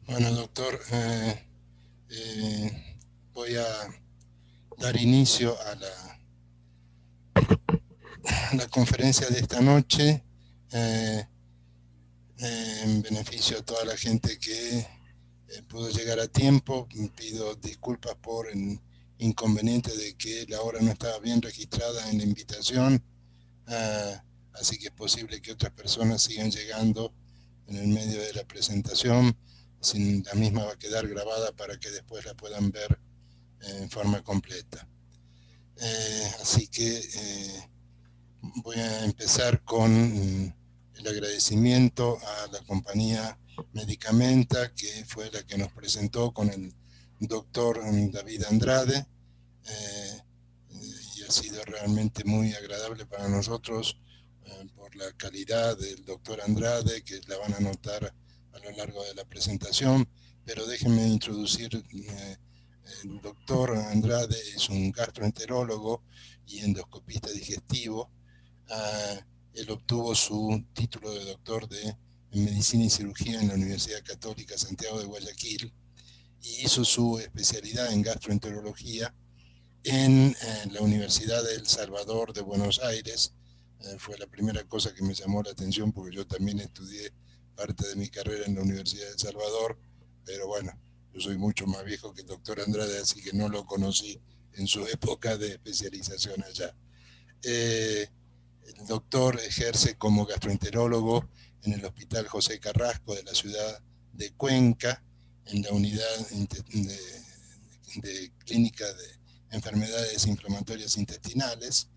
Bueno, doctor, eh, voy a dar inicio a la conferencia de esta noche eh, en beneficio a toda la gente que pudo llegar a tiempo. Pido disculpas por el inconveniente de que la hora no estaba bien registrada en la invitación, así que es posible que otras personas sigan llegando en el medio de la presentación. Sin, la misma va a quedar grabada para que después la puedan ver en forma completa. Así que voy a empezar con el agradecimiento a la compañía Medicamenta, que fue la que nos presentó con el doctor David Andrade, eh, y ha sido realmente muy agradable para nosotros por la calidad del doctor Andrade, que la van a notar a lo largo de la presentación. Pero déjenme introducir. El doctor Andrade es un gastroenterólogo y endoscopista digestivo. Él obtuvo su título de doctor en Medicina y Cirugía en la Universidad Católica Santiago de Guayaquil y hizo su especialidad en gastroenterología en la Universidad de El Salvador de Buenos Aires. Fue la primera cosa que me llamó la atención porque yo también estudié parte de mi carrera en la Universidad de El Salvador, pero bueno, yo soy mucho más viejo que el doctor Andrade, así que no lo conocí en su época de especialización allá. Eh, el doctor ejerce como gastroenterólogo en el Hospital José Carrasco de la ciudad de Cuenca, en la unidad de clínica de enfermedades inflamatorias intestinales,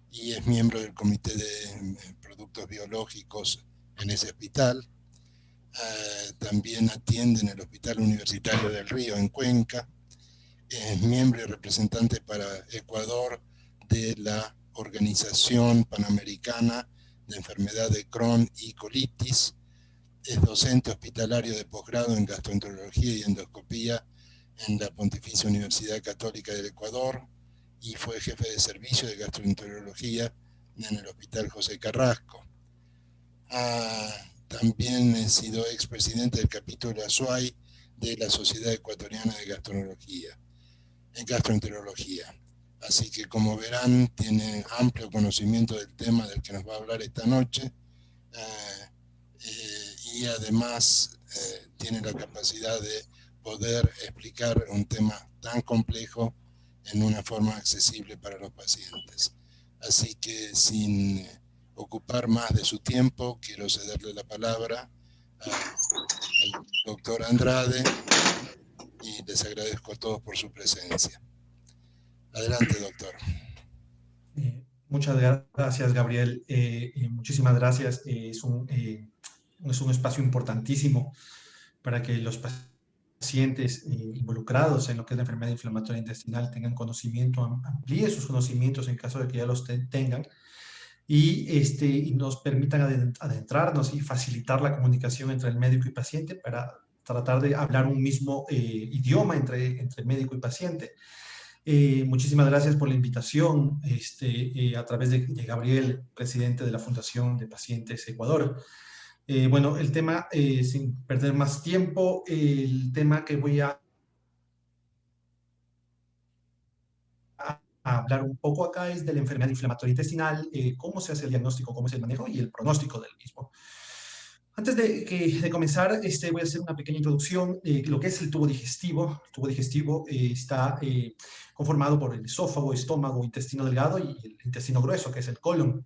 y es miembro del comité de productos biológicos en ese hospital. También atiende en el Hospital Universitario del Río en Cuenca. Es miembro y representante para Ecuador de la Organización Panamericana de Enfermedad de Crohn y Colitis. Es docente hospitalario de posgrado en gastroenterología y endoscopía en la Pontificia Universidad Católica del Ecuador y fue jefe de servicio de gastroenterología en el Hospital José Carrasco. También he sido expresidente del capítulo ASUAI de la Sociedad Ecuatoriana de Gastroenterología. Así que, como verán, tiene amplio conocimiento del tema del que nos va a hablar esta noche, y además tiene la capacidad de poder explicar un tema tan complejo en una forma accesible para los pacientes. Así que, sin ocupar más de su tiempo, quiero cederle la palabra al doctor Andrade y les agradezco a todos por su presencia. Adelante, doctor. Muchas gracias, Gabriel. Muchísimas gracias. Es un espacio importantísimo para que los pacientes involucrados en lo que es la enfermedad inflamatoria intestinal tengan conocimiento, amplíe sus conocimientos en caso de que ya los tengan y nos permitan adentrarnos y facilitar la comunicación entre el médico y paciente para tratar de hablar un mismo idioma entre médico y paciente. Muchísimas gracias por la invitación a través de Gabriel, presidente de la Fundación de Pacientes Ecuador. Bueno, el tema, sin perder más tiempo, el tema que voy a hablar un poco acá es de la enfermedad inflamatoria intestinal, cómo se hace el diagnóstico, cómo es el manejo y el pronóstico del mismo. Antes de comenzar, voy a hacer una pequeña introducción de lo que es el tubo digestivo. El tubo digestivo está conformado por el esófago, estómago, intestino delgado y el intestino grueso, que es el colon.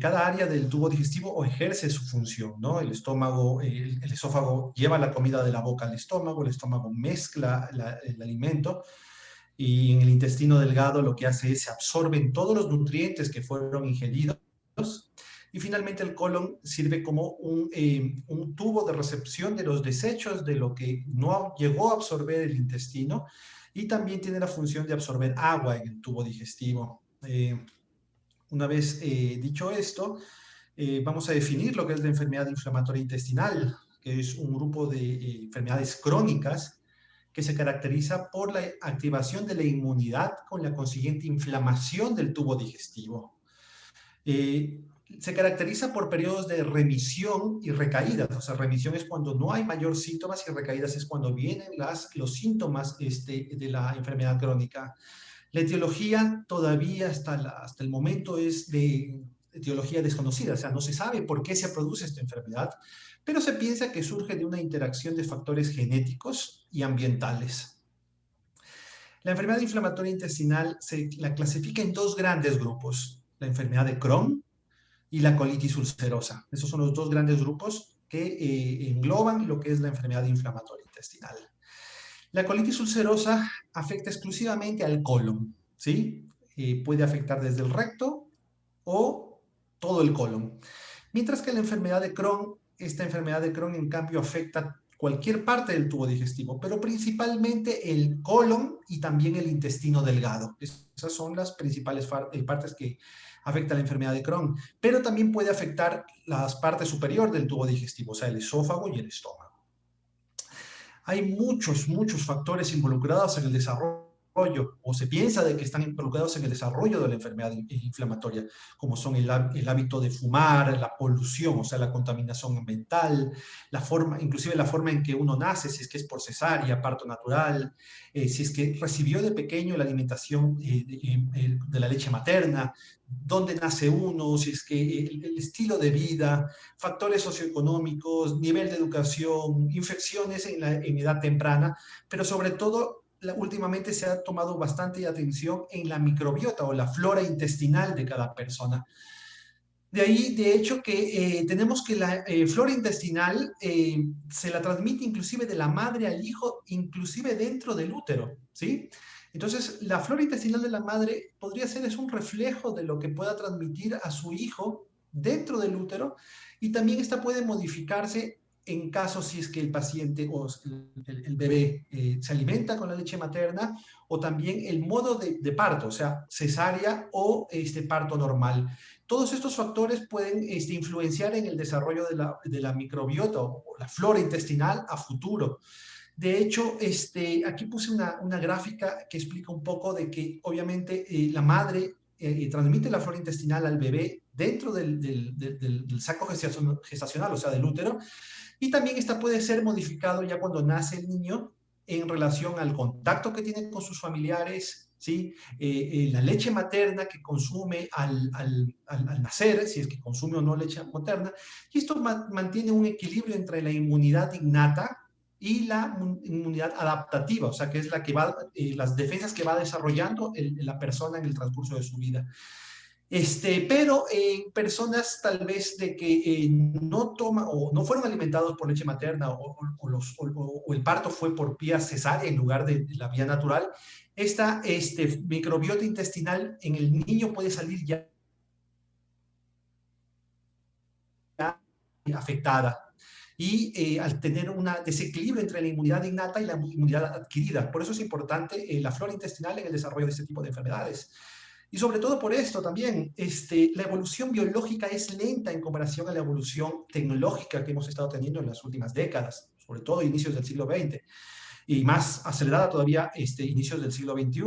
Cada área del tubo digestivo ejerce su función, ¿no? El estómago, el esófago lleva la comida de la boca al estómago, el estómago mezcla el alimento y en el intestino delgado lo que hace es se absorben todos los nutrientes que fueron ingeridos y finalmente el colon sirve como un tubo de recepción de los desechos de lo que no llegó a absorber el intestino y también tiene la función de absorber agua en el tubo digestivo. Una vez dicho esto, vamos a definir lo que es la enfermedad inflamatoria intestinal, que es un grupo de enfermedades crónicas que se caracteriza por la activación de la inmunidad con la consiguiente inflamación del tubo digestivo. se caracteriza por periodos de remisión y recaídas. O sea, remisión es cuando no hay mayor síntomas y recaídas es cuando vienen los síntomas de la enfermedad crónica. La etiología todavía hasta el momento es de etiología desconocida, o sea, no se sabe por qué se produce esta enfermedad, pero se piensa que surge de una interacción de factores genéticos y ambientales. La enfermedad inflamatoria intestinal se la clasifica en dos grandes grupos, la enfermedad de Crohn y la colitis ulcerosa. Esos son los dos grandes grupos que engloban lo que es la enfermedad inflamatoria intestinal. La colitis ulcerosa afecta exclusivamente al colon, ¿sí? Puede afectar desde el recto o todo el colon. Mientras que la enfermedad de Crohn, esta enfermedad de Crohn en cambio afecta cualquier parte del tubo digestivo, pero principalmente el colon y también el intestino delgado. Esas son las principales partes que afecta la enfermedad de Crohn, pero también puede afectar las partes superiores del tubo digestivo, o sea, el esófago y el estómago. Hay muchos factores involucrados en el desarrollo, o se piensa de que están involucrados en el desarrollo de la enfermedad inflamatoria, como son el hábito de fumar, la polución, o sea, la contaminación ambiental, inclusive la forma en que uno nace, si es que es por cesárea, parto natural, si es que recibió de pequeño la alimentación de la leche materna, dónde nace uno, si es que el estilo de vida, factores socioeconómicos, nivel de educación, infecciones en edad temprana, pero sobre todo últimamente se ha tomado bastante atención en la microbiota o la flora intestinal de cada persona. De ahí, de hecho, que tenemos que la flora intestinal se la transmite inclusive de la madre al hijo, inclusive dentro del útero, ¿sí? Entonces, la flora intestinal de la madre podría ser es un reflejo de lo que pueda transmitir a su hijo dentro del útero y también esta puede modificarse en caso si es que el paciente o el bebé se alimenta con la leche materna o también el modo de parto, o sea, cesárea o parto normal. Todos estos factores pueden influenciar en el desarrollo de la microbiota o la flora intestinal a futuro. De hecho, aquí puse una gráfica que explica un poco de que obviamente la madre transmite la flora intestinal al bebé dentro del saco gestacional, o sea, del útero, y también esta puede ser modificado ya cuando nace el niño en relación al contacto que tiene con sus familiares, ¿sí? La leche materna que consume al nacer, si es que consume o no leche materna, y esto mantiene un equilibrio entre la inmunidad innata y la inmunidad adaptativa, o sea, que es la que va, las defensas que va desarrollando la persona en el transcurso de su vida. Pero en personas tal vez de que no toman o no fueron alimentados por leche materna o el parto fue por vía cesárea en lugar de la vía natural, esta microbiota intestinal en el niño puede salir ya afectada. Y al tener un desequilibrio entre la inmunidad innata y la inmunidad adquirida. Por eso es importante la flora intestinal en el desarrollo de este tipo de enfermedades. Y sobre todo por esto también, la evolución biológica es lenta en comparación a la evolución tecnológica que hemos estado teniendo en las últimas décadas, sobre todo inicios del siglo XX, y más acelerada todavía inicios del siglo XXI.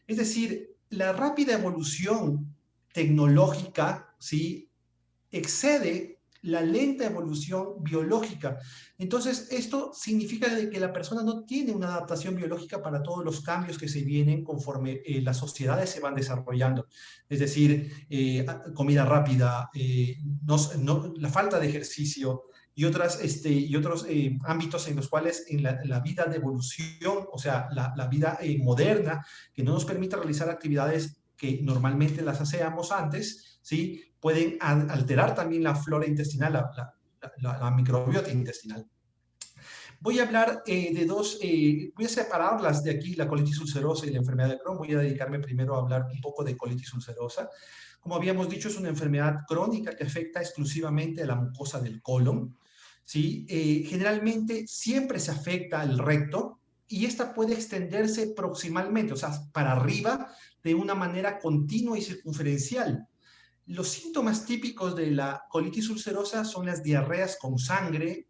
Es decir, la rápida evolución tecnológica, ¿sí?, excede la lenta evolución biológica. Entonces, esto significa de que la persona no tiene una adaptación biológica para todos los cambios que se vienen conforme las sociedades se van desarrollando. Es decir, comida rápida, la falta de ejercicio y otros ámbitos en los cuales en la vida de evolución, o sea, la vida moderna, que no nos permite realizar actividades que normalmente las hacíamos antes, ¿sí?, pueden alterar también la flora intestinal, la microbiota intestinal. Voy a hablar de voy a separarlas de aquí, la colitis ulcerosa y la enfermedad de Crohn. Voy a dedicarme primero a hablar un poco de colitis ulcerosa. Como habíamos dicho, es una enfermedad crónica que afecta exclusivamente a la mucosa del colon, ¿sí? Generalmente siempre se afecta al recto y esta puede extenderse proximalmente, o sea, para arriba de una manera continua y circunferencial. Los síntomas típicos de la colitis ulcerosa son las diarreas con sangre,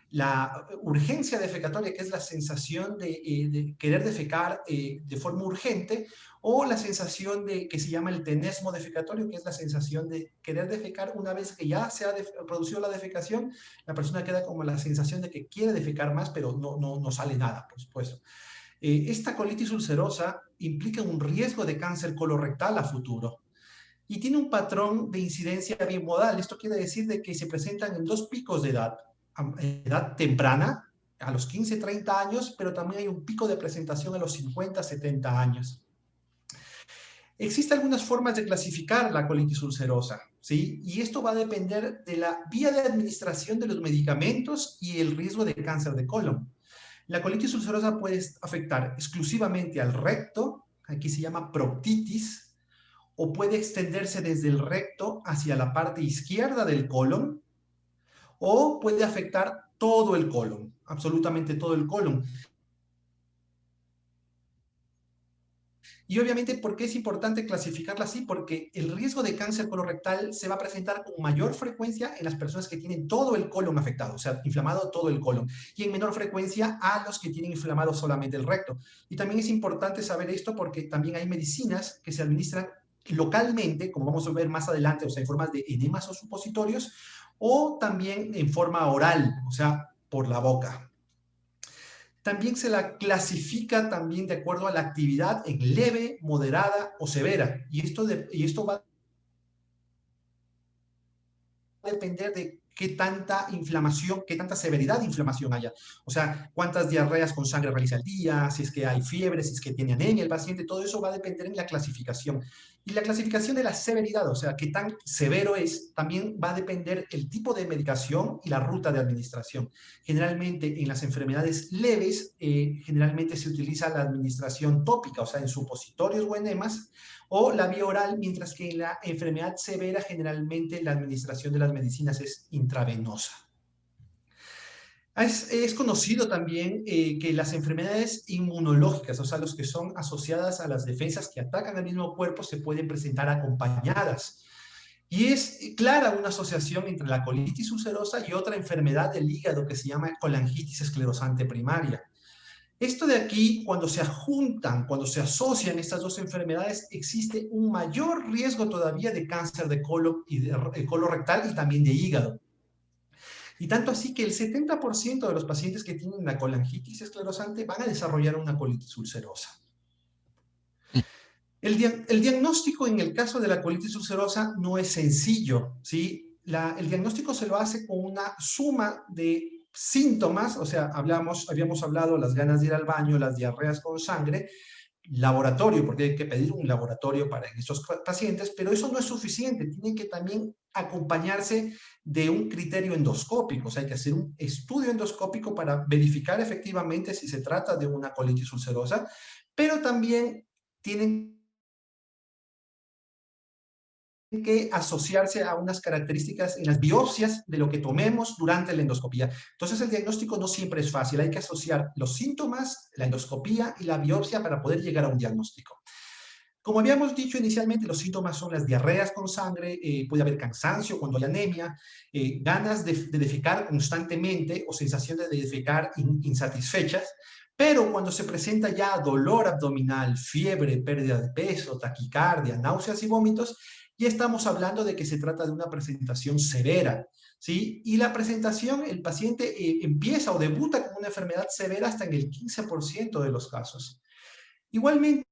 la urgencia defecatoria, que es la sensación de querer defecar de forma urgente, o la sensación de que se llama el tenesmo defecatorio, que es la sensación de querer defecar una vez que ya se ha producido la defecación, la persona queda como la sensación de que quiere defecar más, pero no sale nada, por supuesto. Esta colitis ulcerosa implica un riesgo de cáncer colorectal a futuro y tiene un patrón de incidencia bimodal. Esto quiere decir de que se presentan en dos picos de edad temprana, a los 15, 30 años, pero también hay un pico de presentación a los 50, 70 años. Existen algunas formas de clasificar la colitis ulcerosa, ¿sí? Y esto va a depender de la vía de administración de los medicamentos y el riesgo de cáncer de colon. La colitis ulcerosa puede afectar exclusivamente al recto, aquí se llama proctitis, o puede extenderse desde el recto hacia la parte izquierda del colon, o puede afectar todo el colon, absolutamente todo el colon. Y obviamente, ¿por qué es importante clasificarla así? Porque el riesgo de cáncer colorectal se va a presentar con mayor frecuencia en las personas que tienen todo el colon afectado, o sea, inflamado todo el colon, y en menor frecuencia a los que tienen inflamado solamente el recto. Y también es importante saber esto porque también hay medicinas que se administran localmente, como vamos a ver más adelante, o sea, en formas de enemas o supositorios, o también en forma oral, o sea, por la boca. También se la clasifica también de acuerdo a la actividad en leve, moderada o severa. Y esto va a depender de qué tanta inflamación, qué tanta severidad de inflamación haya. O sea, cuántas diarreas con sangre realiza al día, si es que hay fiebre, si es que tiene anemia el paciente, todo eso va a depender en la clasificación. Y la clasificación de la severidad, o sea, qué tan severo es, también va a depender el tipo de medicación y la ruta de administración. Generalmente en las enfermedades leves, generalmente se utiliza la administración tópica, o sea, en supositorios o enemas, o la vía oral, mientras que en la enfermedad severa generalmente la administración de las medicinas es intravenosa. Es conocido también que las enfermedades inmunológicas, o sea, los que son asociadas a las defensas que atacan al mismo cuerpo, se pueden presentar acompañadas. Y es clara una asociación entre la colitis ulcerosa y otra enfermedad del hígado que se llama colangitis esclerosante primaria. Esto de aquí, cuando se juntan, cuando se asocian estas dos enfermedades, existe un mayor riesgo todavía de cáncer de colon y de colorectal y también de hígado. Y tanto así que el 70% de los pacientes que tienen la colangitis esclerosante van a desarrollar una colitis ulcerosa. El diagnóstico en el caso de la colitis ulcerosa no es sencillo, ¿sí? El diagnóstico se lo hace con una suma de síntomas, o sea, habíamos hablado las ganas de ir al baño, las diarreas con sangre, laboratorio, porque hay que pedir un laboratorio para estos pacientes, pero eso no es suficiente, tienen que también acompañarse de un criterio endoscópico, o sea, hay que hacer un estudio endoscópico para verificar efectivamente si se trata de una colitis ulcerosa, pero también tienen que asociarse a unas características en las biopsias de lo que tomemos durante la endoscopía. Entonces el diagnóstico no siempre es fácil, hay que asociar los síntomas, la endoscopía y la biopsia para poder llegar a un diagnóstico. Como habíamos dicho inicialmente, los síntomas son las diarreas con sangre, puede haber cansancio cuando hay anemia, ganas de defecar constantemente o sensaciones de defecar insatisfechas, pero cuando se presenta ya dolor abdominal, fiebre, pérdida de peso, taquicardia, náuseas y vómitos, ya estamos hablando de que se trata de una presentación severa, ¿sí? Y la presentación, el paciente empieza o debuta con una enfermedad severa hasta en el 15% de los casos. Igualmente,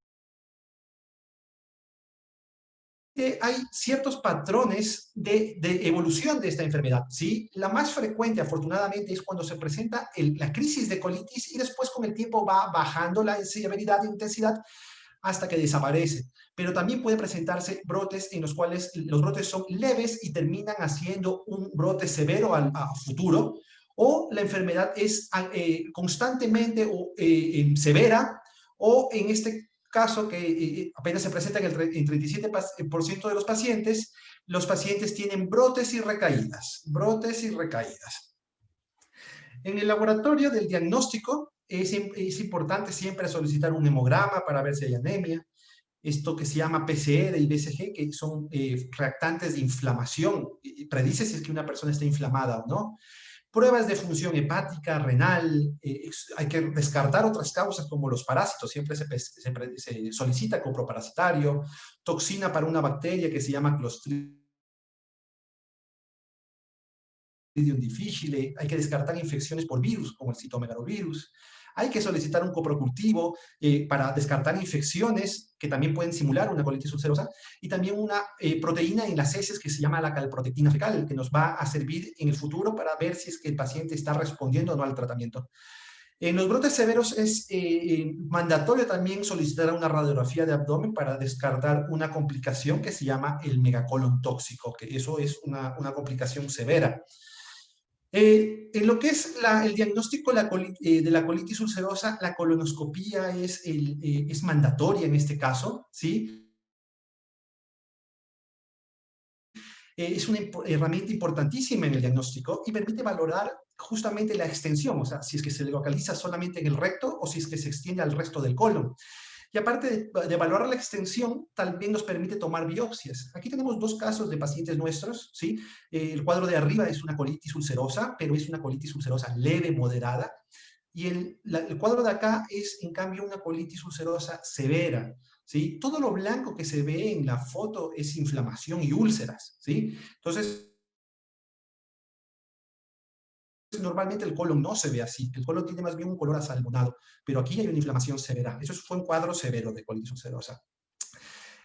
hay ciertos patrones de evolución de esta enfermedad, ¿sí? La más frecuente, afortunadamente, es cuando se presenta la crisis de colitis y después con el tiempo va bajando la severidad e intensidad hasta que desaparece. Pero también puede presentarse brotes en los cuales los brotes son leves y terminan haciendo un brote severo a futuro, o la enfermedad es constantemente severa, o en este caso que apenas se presenta en el 37% de los pacientes tienen brotes y recaídas, brotes y recaídas. En el laboratorio del diagnóstico es importante siempre solicitar un hemograma para ver si hay anemia. esto que se llama PCR y BCG, que son reactantes de inflamación, y predice si es que una persona está inflamada o no. Pruebas de función hepática, renal, hay que descartar otras causas como los parásitos, siempre se solicita coproparasitario, toxina para una bacteria que se llama Clostridium difficile, hay que descartar infecciones por virus como el citomegalovirus, hay que solicitar un coprocultivo para descartar infecciones que también pueden simular una colitis ulcerosa, y también una proteína en las heces que se llama la calprotectina fecal, que nos va a servir en el futuro para ver si es que el paciente está respondiendo o no al tratamiento. En los brotes severos es mandatorio también solicitar una radiografía de abdomen para descartar una complicación que se llama el megacolon tóxico, que eso es una complicación severa. En lo que es el diagnóstico de la colitis ulcerosa, la colonoscopía es mandatoria en este caso, ¿sí? Es una herramienta importantísima en el diagnóstico y permite valorar justamente la extensión, o sea, si es que se localiza solamente en el recto o si es que se extiende al resto del colon. Y aparte de valorar la extensión, también nos permite tomar biopsias. Aquí tenemos dos casos de pacientes nuestros, ¿sí? El cuadro de arriba es una colitis ulcerosa, pero es una colitis ulcerosa leve, moderada. Y el cuadro de acá es, en cambio, una colitis ulcerosa severa, ¿sí? Todo lo blanco que se ve en la foto es inflamación y úlceras, ¿sí? Entonces, normalmente el colon no se ve así, el colon tiene más bien un color asalmonado, pero aquí hay una inflamación severa. Eso fue un cuadro severo de colitis ulcerosa.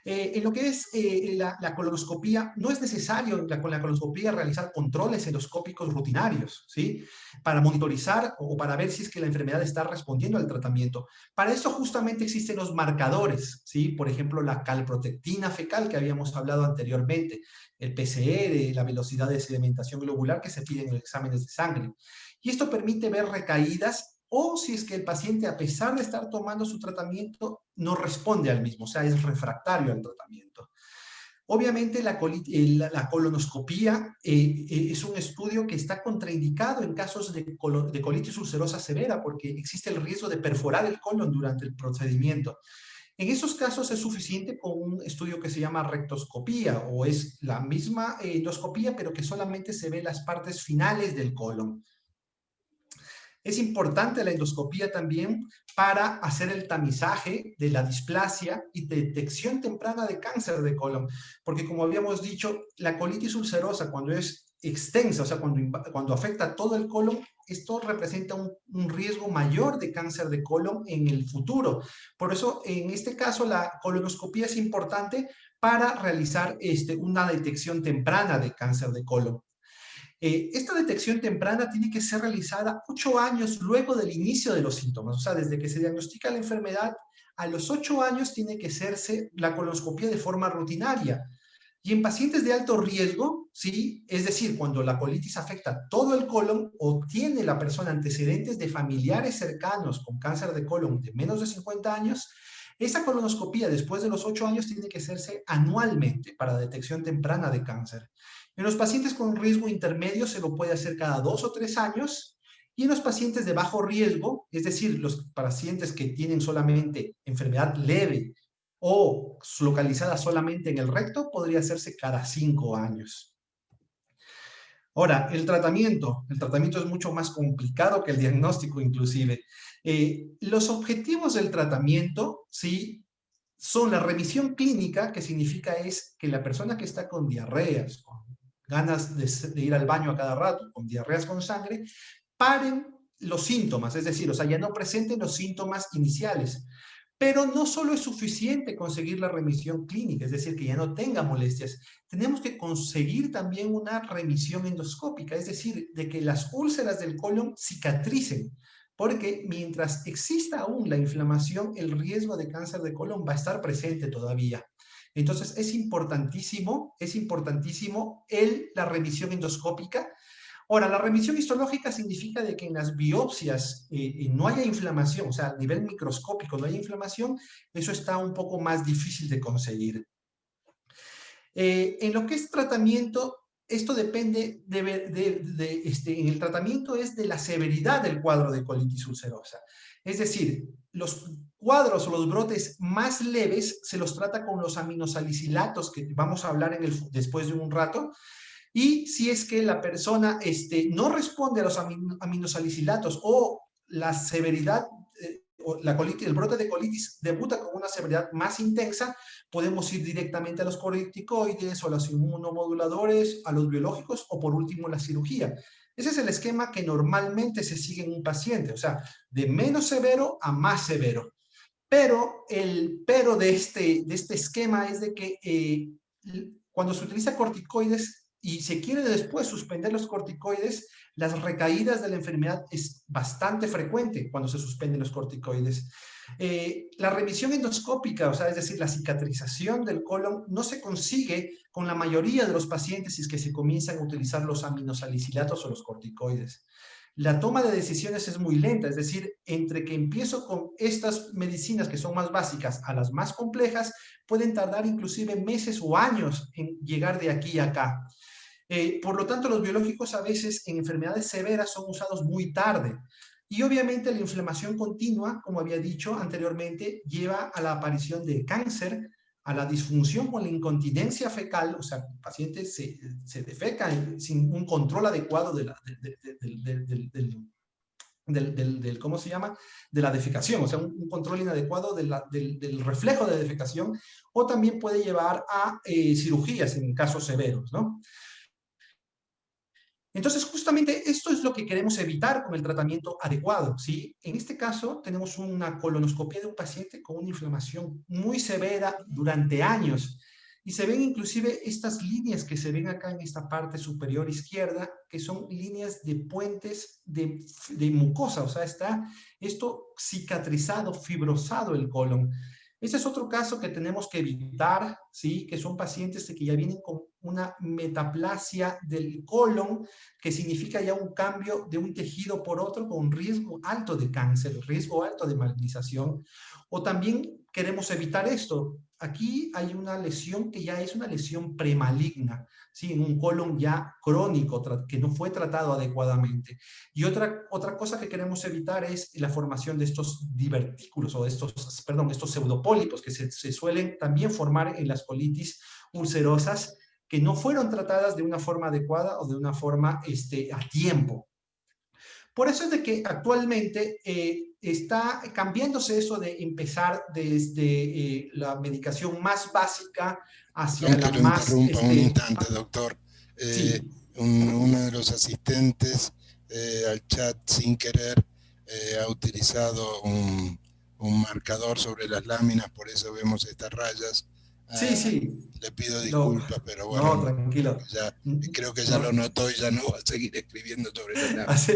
En lo que es la colonoscopía, no es necesario con la colonoscopía realizar controles endoscópicos rutinarios, ¿sí? Para monitorizar o para ver si es que la enfermedad está respondiendo al tratamiento. Para eso justamente existen los marcadores, ¿sí? Por ejemplo, la calprotectina fecal que habíamos hablado anteriormente, el PCR, la velocidad de sedimentación globular que se pide en los exámenes de sangre. Y esto permite ver recaídas o si es que el paciente, a pesar de estar tomando su tratamiento, no responde al mismo, o sea, es refractario al tratamiento. Obviamente la colonoscopía es un estudio que está contraindicado en casos de colitis ulcerosa severa porque existe el riesgo de perforar el colon durante el procedimiento. En esos casos es suficiente con un estudio que se llama rectoscopía o es la misma endoscopía pero que solamente se ve las partes finales del colon. Es importante la endoscopía también para hacer el tamizaje de la displasia y detección temprana de cáncer de colon, porque como habíamos dicho, la colitis ulcerosa cuando es extensa, o sea, cuando afecta todo el colon, esto representa un riesgo mayor de cáncer de colon en el futuro. Por eso, en este caso, la colonoscopía es importante para realizar una detección temprana de cáncer de colon. Esta detección temprana tiene que ser realizada 8 años luego del inicio de los síntomas, o sea, desde que se diagnostica la enfermedad, a los 8 años tiene que hacerse la colonoscopia de forma rutinaria. Y en pacientes de alto riesgo, ¿sí? Es decir, cuando la colitis afecta todo el colon o tiene la persona antecedentes de familiares cercanos con cáncer de colon de menos de 50 años, esa colonoscopia después de los 8 años tiene que hacerse anualmente para detección temprana de cáncer. En los pacientes con riesgo intermedio se lo puede hacer cada 2 o 3 años y en los pacientes de bajo riesgo, es decir, los pacientes que tienen solamente enfermedad leve o localizada solamente en el recto, podría hacerse cada 5 años. Ahora, el tratamiento es mucho más complicado que el diagnóstico inclusive. Los objetivos del tratamiento, ¿sí? Son la remisión clínica, que significa es que la persona que está con diarreas, con ganas de ir al baño a cada rato, con diarreas con sangre, paren los síntomas, es decir, o sea, ya no presenten los síntomas iniciales. Pero no solo es suficiente conseguir la remisión clínica, es decir, que ya no tenga molestias. Tenemos que conseguir también una remisión endoscópica, es decir, de que las úlceras del colon cicatricen, porque mientras exista aún la inflamación, el riesgo de cáncer de colon va a estar presente todavía. Entonces, es importantísimo la remisión endoscópica. Ahora, la remisión histológica significa de que en las biopsias no haya inflamación, o sea, a nivel microscópico no haya inflamación, eso está un poco más difícil de conseguir. En lo que es tratamiento, esto depende en el tratamiento es de la severidad del cuadro de colitis ulcerosa. Es decir, cuadros o los brotes más leves se los trata con los aminosalicilatos, que vamos a hablar después de un rato. Y si es que la persona no responde a los aminosalicilatos o la severidad, o el brote de colitis debuta con una severidad más intensa, podemos ir directamente a los corticoides o a los inmunomoduladores, a los biológicos o por último la cirugía. Ese es el esquema que normalmente se sigue en un paciente, o sea, de menos severo a más severo. Pero el pero de este esquema es de que cuando se utiliza corticoides y se quiere después suspender los corticoides, las recaídas de la enfermedad es bastante frecuente cuando se suspenden los corticoides. La remisión endoscópica, o sea, es decir, la cicatrización del colon, no se consigue con la mayoría de los pacientes si es que se comienzan a utilizar los aminosalicilatos o los corticoides. La toma de decisiones es muy lenta, es decir, entre que empiezo con estas medicinas que son más básicas a las más complejas, pueden tardar inclusive meses o años en llegar de aquí a acá. Por lo tanto, los biológicos a veces en enfermedades severas son usados muy tarde. Y obviamente la inflamación continua, como había dicho anteriormente, lleva a la aparición de cáncer, a la disfunción con la incontinencia fecal, o sea, el paciente se defeca sin un control adecuado ¿cómo se llama? De la defecación, o sea, un control inadecuado del reflejo de defecación, o también puede llevar a cirugías en casos severos, ¿no? Entonces, justamente esto es lo que queremos evitar con el tratamiento adecuado, ¿sí? En este caso, tenemos una colonoscopia de un paciente con una inflamación muy severa durante años. Y se ven inclusive estas líneas que se ven acá en esta parte superior izquierda, que son líneas de puentes de mucosa, o sea, está esto cicatrizado, fibrosado el colon. Ese es otro caso que tenemos que evitar, ¿sí? Que son pacientes que ya vienen con una metaplasia del colon, que significa ya un cambio de un tejido por otro con riesgo alto de cáncer, riesgo alto de malignización. O también queremos evitar esto. Aquí hay una lesión que ya es una lesión premaligna, ¿sí? En un colon ya crónico que no fue tratado adecuadamente. Y otra cosa que queremos evitar es la formación de estos divertículos o estos pseudopólipos que se suelen también formar en las colitis ulcerosas que no fueron tratadas de una forma adecuada o de una forma a tiempo. Por eso es de que actualmente está cambiándose eso de empezar desde la medicación más básica hacia Perdón que la lo más... interrumpa un instante, doctor. Eh, sí, uno de los asistentes al chat, sin querer, ha utilizado un marcador sobre las láminas, por eso vemos estas rayas. sí, Ah, sí. le pido No, disculpas, pero bueno, no, tranquilo. ya, creo que ya lo No, notó y ya no va a seguir escribiendo sobre las láminas.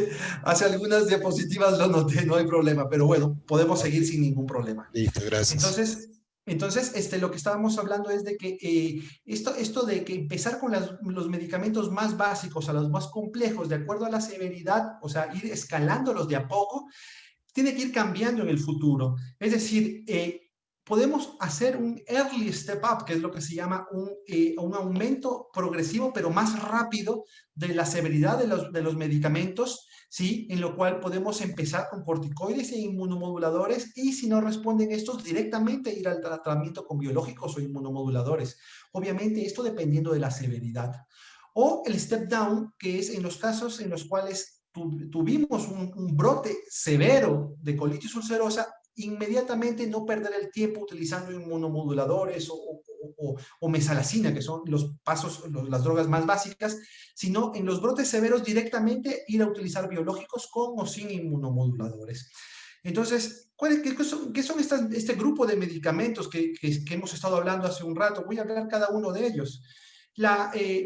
hace algunas diapositivas lo noté, no hay problema, pero bueno, podemos Ok, seguir sin ningún problema. listo, gracias. Entonces, lo que estábamos hablando es de que esto de que empezar con los medicamentos más básicos a los más complejos, de acuerdo a la severidad, o sea, ir escalándolos de a poco, tiene que ir cambiando en el futuro. Es decir, podemos hacer un early step up, que es lo que se llama un aumento progresivo, pero más rápido de la severidad de los medicamentos, ¿sí? En lo cual podemos empezar con corticoides e inmunomoduladores y si no responden estos, directamente ir al tratamiento con biológicos o inmunomoduladores. Obviamente esto dependiendo de la severidad. O el step down, que es en los casos en los cuales tuvimos un brote severo de colitis ulcerosa, inmediatamente no perder el tiempo utilizando inmunomoduladores o mesalacina, que son los pasos, las drogas más básicas, sino en los brotes severos directamente ir a utilizar biológicos con o sin inmunomoduladores. Entonces, ¿qué son este grupo de medicamentos que hemos estado hablando hace un rato? Voy a hablar cada uno de ellos.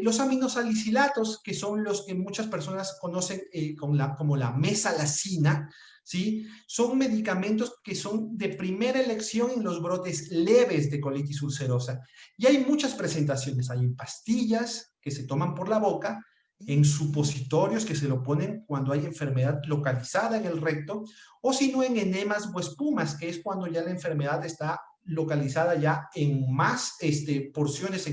Los aminosalicilatos, que son los que muchas personas conocen como la mesalacina, ¿sí? Son medicamentos que son de primera elección en los brotes leves de colitis ulcerosa. Y hay muchas presentaciones. Hay en pastillas que se toman por la boca, en supositorios que se lo ponen cuando hay enfermedad localizada en el recto, o si no en enemas o espumas, que es cuando ya la enfermedad está localizada ya en más porciones,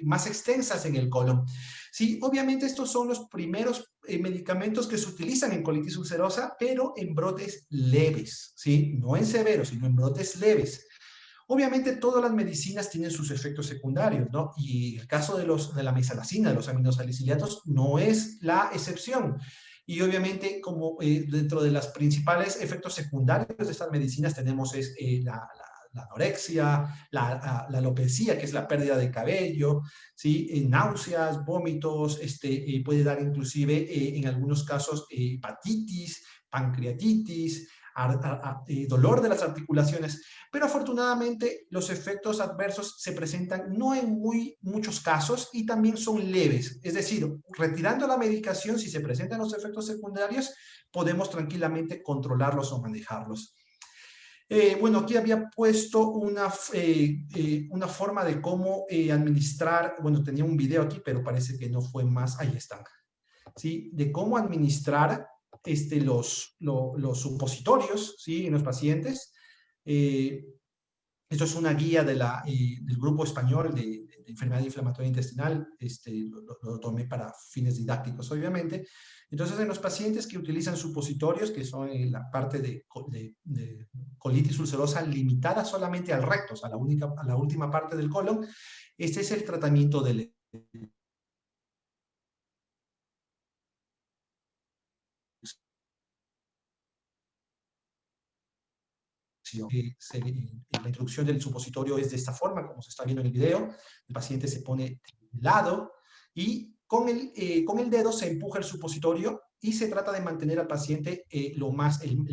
más extensas en el colon. Sí, obviamente estos son los primeros medicamentos que se utilizan en colitis ulcerosa, pero en brotes leves, ¿sí? No en severos, sino en brotes leves. Obviamente todas las medicinas tienen sus efectos secundarios, ¿no? Y el caso de la mesalazina, de los aminosaliciliatos, no es la excepción. Y obviamente, como dentro de los principales efectos secundarios de estas medicinas tenemos la anorexia, la alopecia, que es la pérdida de cabello, ¿sí? Náuseas, vómitos, puede dar inclusive en algunos casos hepatitis, pancreatitis, dolor de las articulaciones, pero afortunadamente los efectos adversos se presentan no en muchos casos y también son leves, es decir, retirando la medicación, si se presentan los efectos secundarios, podemos tranquilamente controlarlos o manejarlos. Bueno, aquí había puesto una forma de cómo administrar, bueno, tenía un video aquí, pero parece que no fue más, ahí están, ¿sí? De cómo administrar los supositorios, ¿sí? En los pacientes. Esto es una guía del grupo español de enfermedad inflamatoria intestinal, lo tomé para fines didácticos, obviamente. Entonces, en los pacientes que utilizan supositorios, que son en la parte de colitis ulcerosa limitada solamente al recto, o sea, a la última parte del colon, este es el tratamiento del la introducción del supositorio es de esta forma, como se está viendo en el video. El paciente se pone de lado y con el dedo se empuja el supositorio y se trata de mantener al paciente el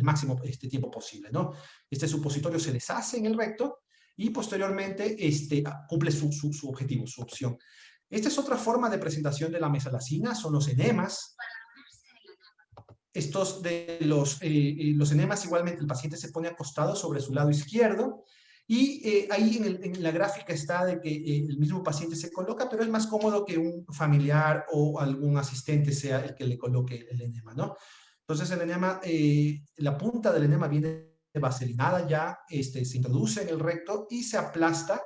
máximo tiempo posible, ¿no? Este supositorio se deshace en el recto y posteriormente cumple su objetivo, su opción. Esta es otra forma de presentación de la mesalazina, son los enemas. Estos de los enemas, igualmente el paciente se pone acostado sobre su lado izquierdo y ahí en la gráfica está de que el mismo paciente se coloca, pero es más cómodo que un familiar o algún asistente sea el que le coloque el enema, ¿no? Entonces el enema, la punta del enema viene vaselinada ya, se introduce en el recto y se aplasta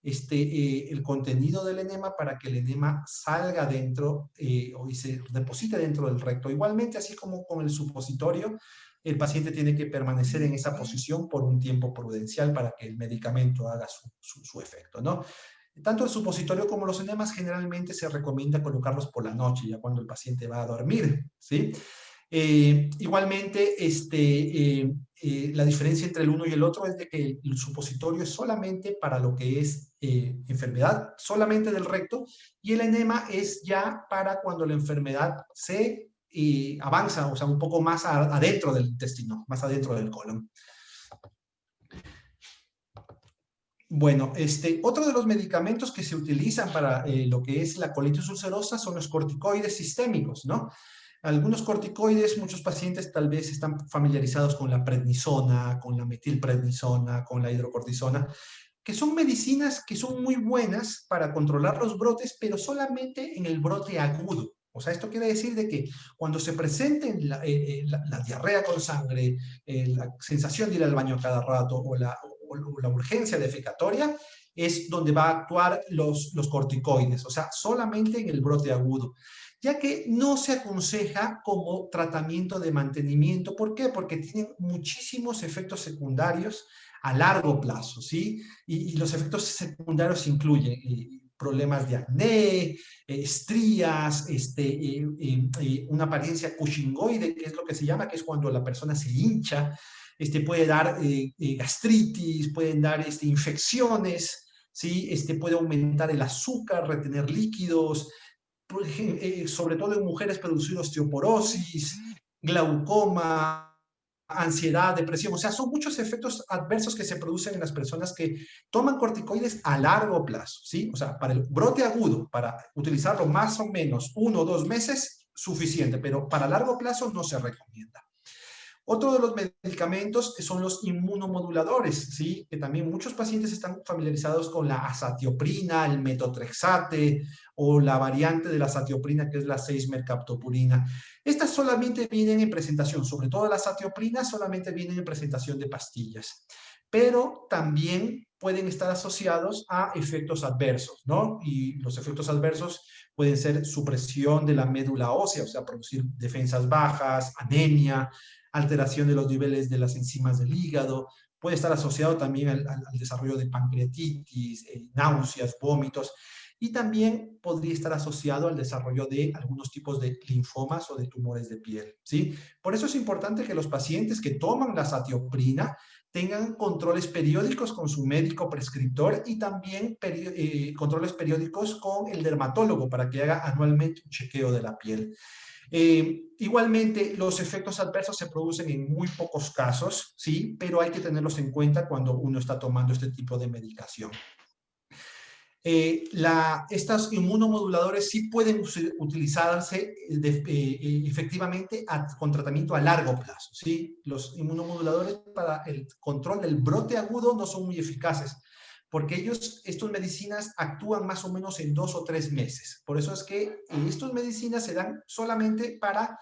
el contenido del enema para que el enema salga dentro y se deposite dentro del recto. Igualmente, así como con el supositorio, el paciente tiene que permanecer en esa posición por un tiempo prudencial para que el medicamento haga su efecto, ¿no? Tanto el supositorio como los enemas generalmente se recomienda colocarlos por la noche, ya cuando el paciente va a dormir, ¿sí? Igualmente, la diferencia entre el uno y el otro es de que el supositorio es solamente para lo que es enfermedad solamente del recto y el enema es ya para cuando la enfermedad se avanza, o sea, un poco más adentro del intestino, más adentro del colon. Bueno, otro de los medicamentos que se utilizan para lo que es la colitis ulcerosa son los corticoides sistémicos, ¿no? Algunos corticoides, muchos pacientes tal vez están familiarizados con la prednisona, con la metilprednisona, con la hidrocortisona, que son medicinas que son muy buenas para controlar los brotes, pero solamente en el brote agudo. O sea, esto quiere decir de que cuando se presente la diarrea con sangre, la sensación de ir al baño cada rato o la urgencia defecatoria, es donde va a actuar los corticoides, o sea, solamente en el brote agudo, ya que no se aconseja como tratamiento de mantenimiento. ¿Por qué? Porque tienen muchísimos efectos secundarios a largo plazo, ¿sí? Y los efectos secundarios incluyen problemas de acné, estrías, una apariencia cushingoide, que es lo que se llama, que es cuando la persona se hincha, puede dar gastritis, pueden dar infecciones, ¿sí? Puede aumentar el azúcar, retener líquidos, sobre todo en mujeres producir osteoporosis, glaucoma, ansiedad, depresión. O sea, son muchos efectos adversos que se producen en las personas que toman corticoides a largo plazo, ¿sí? O sea, para el brote agudo, para utilizarlo más o menos 1 o 2 meses, suficiente, pero para largo plazo no se recomienda. Otro de los medicamentos son los inmunomoduladores, ¿sí? Que también muchos pacientes están familiarizados con la azatioprina, el metotrexate o la variante de la azatioprina que es la 6-mercaptopurina. Estas solamente vienen en presentación, sobre todo la azatioprina solamente vienen en presentación de pastillas. pero también pueden estar asociados a efectos adversos, ¿no? Y los efectos adversos pueden ser supresión de la médula ósea, o sea, producir defensas bajas, anemia, alteración de los niveles de las enzimas del hígado, puede estar asociado también al desarrollo de pancreatitis, náuseas, vómitos, y también podría estar asociado al desarrollo de algunos tipos de linfomas o de tumores de piel, ¿sí? Por eso es importante que los pacientes que toman la azatioprina tengan controles periódicos con su médico prescriptor y también controles periódicos con el dermatólogo para que haga anualmente un chequeo de la piel. Igualmente, los efectos adversos se producen en muy pocos casos, ¿sí? Pero hay que tenerlos en cuenta cuando uno está tomando este tipo de medicación. Estos inmunomoduladores sí pueden utilizarse efectivamente con tratamiento a largo plazo, ¿sí? Los inmunomoduladores para el control del brote agudo no son muy eficaces, porque estas medicinas actúan más o menos en 2 o 3 meses. Por eso es que estas medicinas se dan solamente para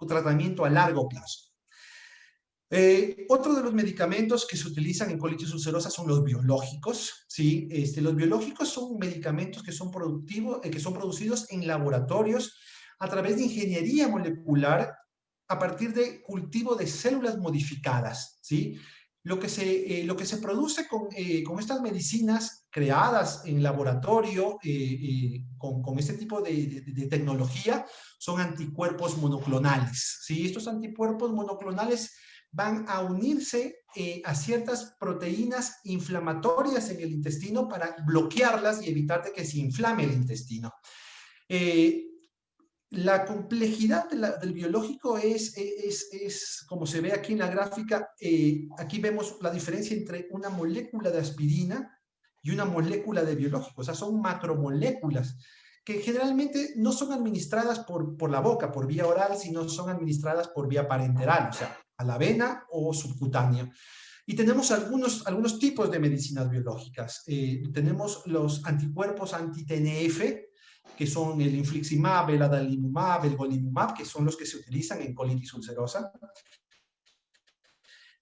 tratamiento a largo plazo. Otro de los medicamentos que se utilizan en colitis ulcerosa son los biológicos, ¿sí? Los biológicos son medicamentos que son producidos en laboratorios a través de ingeniería molecular a partir de cultivo de células modificadas, ¿sí? Lo que se produce con estas medicinas creadas en laboratorio con este tipo de tecnología son anticuerpos monoclonales, ¿sí? Estos anticuerpos monoclonales van a unirse a ciertas proteínas inflamatorias en el intestino para bloquearlas y evitar de que se inflame el intestino. La complejidad del biológico es, como se ve aquí en la gráfica, aquí vemos la diferencia entre una molécula de aspirina y una molécula de biológico, o sea, son macromoléculas que generalmente no son administradas por la boca, por vía oral, sino son administradas por vía parenteral, o sea, a la vena o subcutánea. Y tenemos algunos tipos de medicinas biológicas. Tenemos los anticuerpos anti-TNF, que son el infliximab, el adalimumab, el golimumab, que son los que se utilizan en colitis ulcerosa.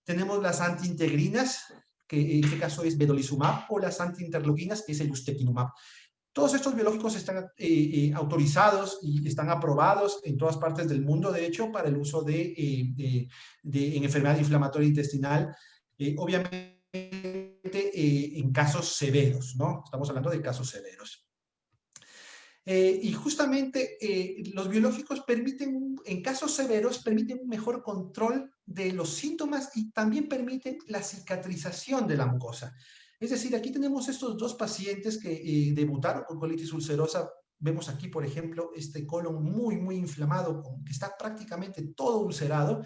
Tenemos las antiintegrinas, que en este caso es vedolizumab, o las antiinterleuquinas, que es el ustekinumab. Todos estos biológicos están autorizados y están aprobados en todas partes del mundo, de hecho, para el uso en enfermedad inflamatoria intestinal, obviamente en casos severos, ¿no? Estamos hablando de casos severos. Y justamente los biológicos permiten, en casos severos, permiten un mejor control de los síntomas y también permiten la cicatrización de la mucosa. Es decir, aquí tenemos estos dos pacientes que debutaron con colitis ulcerosa. Vemos aquí, por ejemplo, este colon muy inflamado, que está prácticamente todo ulcerado.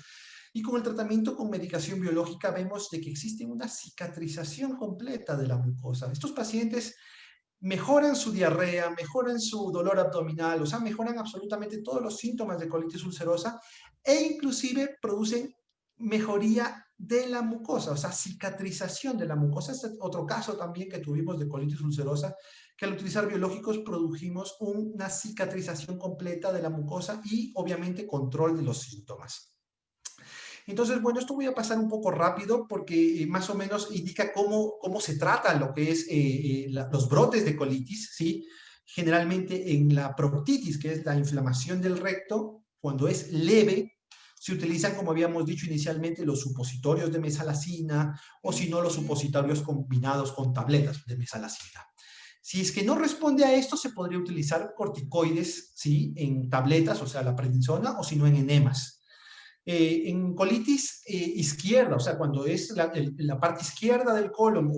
Y con el tratamiento con medicación biológica vemos de que existe una cicatrización completa de la mucosa. Estos pacientes mejoran su diarrea, mejoran su dolor abdominal, o sea, mejoran absolutamente todos los síntomas de colitis ulcerosa e inclusive producen mejoría de la mucosa, o sea, cicatrización de la mucosa. Este es otro caso también que tuvimos de colitis ulcerosa, que al utilizar biológicos produjimos una cicatrización completa de la mucosa y obviamente control de los síntomas. Entonces, bueno, esto voy a pasar un poco rápido porque más o menos indica cómo se trata lo que es los brotes de colitis, ¿sí? Generalmente en la proctitis, que es la inflamación del recto, cuando es leve, se utilizan, como habíamos dicho inicialmente, los supositorios de mesalazina o si no, los supositorios combinados con tabletas de mesalazina. Si es que no responde a esto, se podría utilizar corticoides, ¿sí? En tabletas, o sea, la prednisona, o si no, en enemas. En colitis izquierda, o sea, cuando es la parte izquierda del colon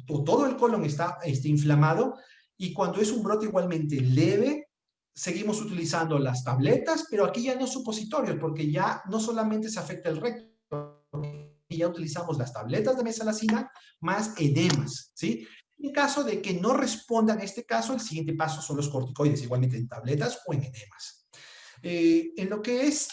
o todo el colon está inflamado, y cuando es un brote igualmente leve, seguimos utilizando las tabletas, pero aquí ya no supositorios, porque ya no solamente se afecta el recto, ya utilizamos las tabletas de mesalazina más enemas, ¿sí? En caso de que no respondan a este caso, el siguiente paso son los corticoides, igualmente en tabletas o en enemas. En lo que es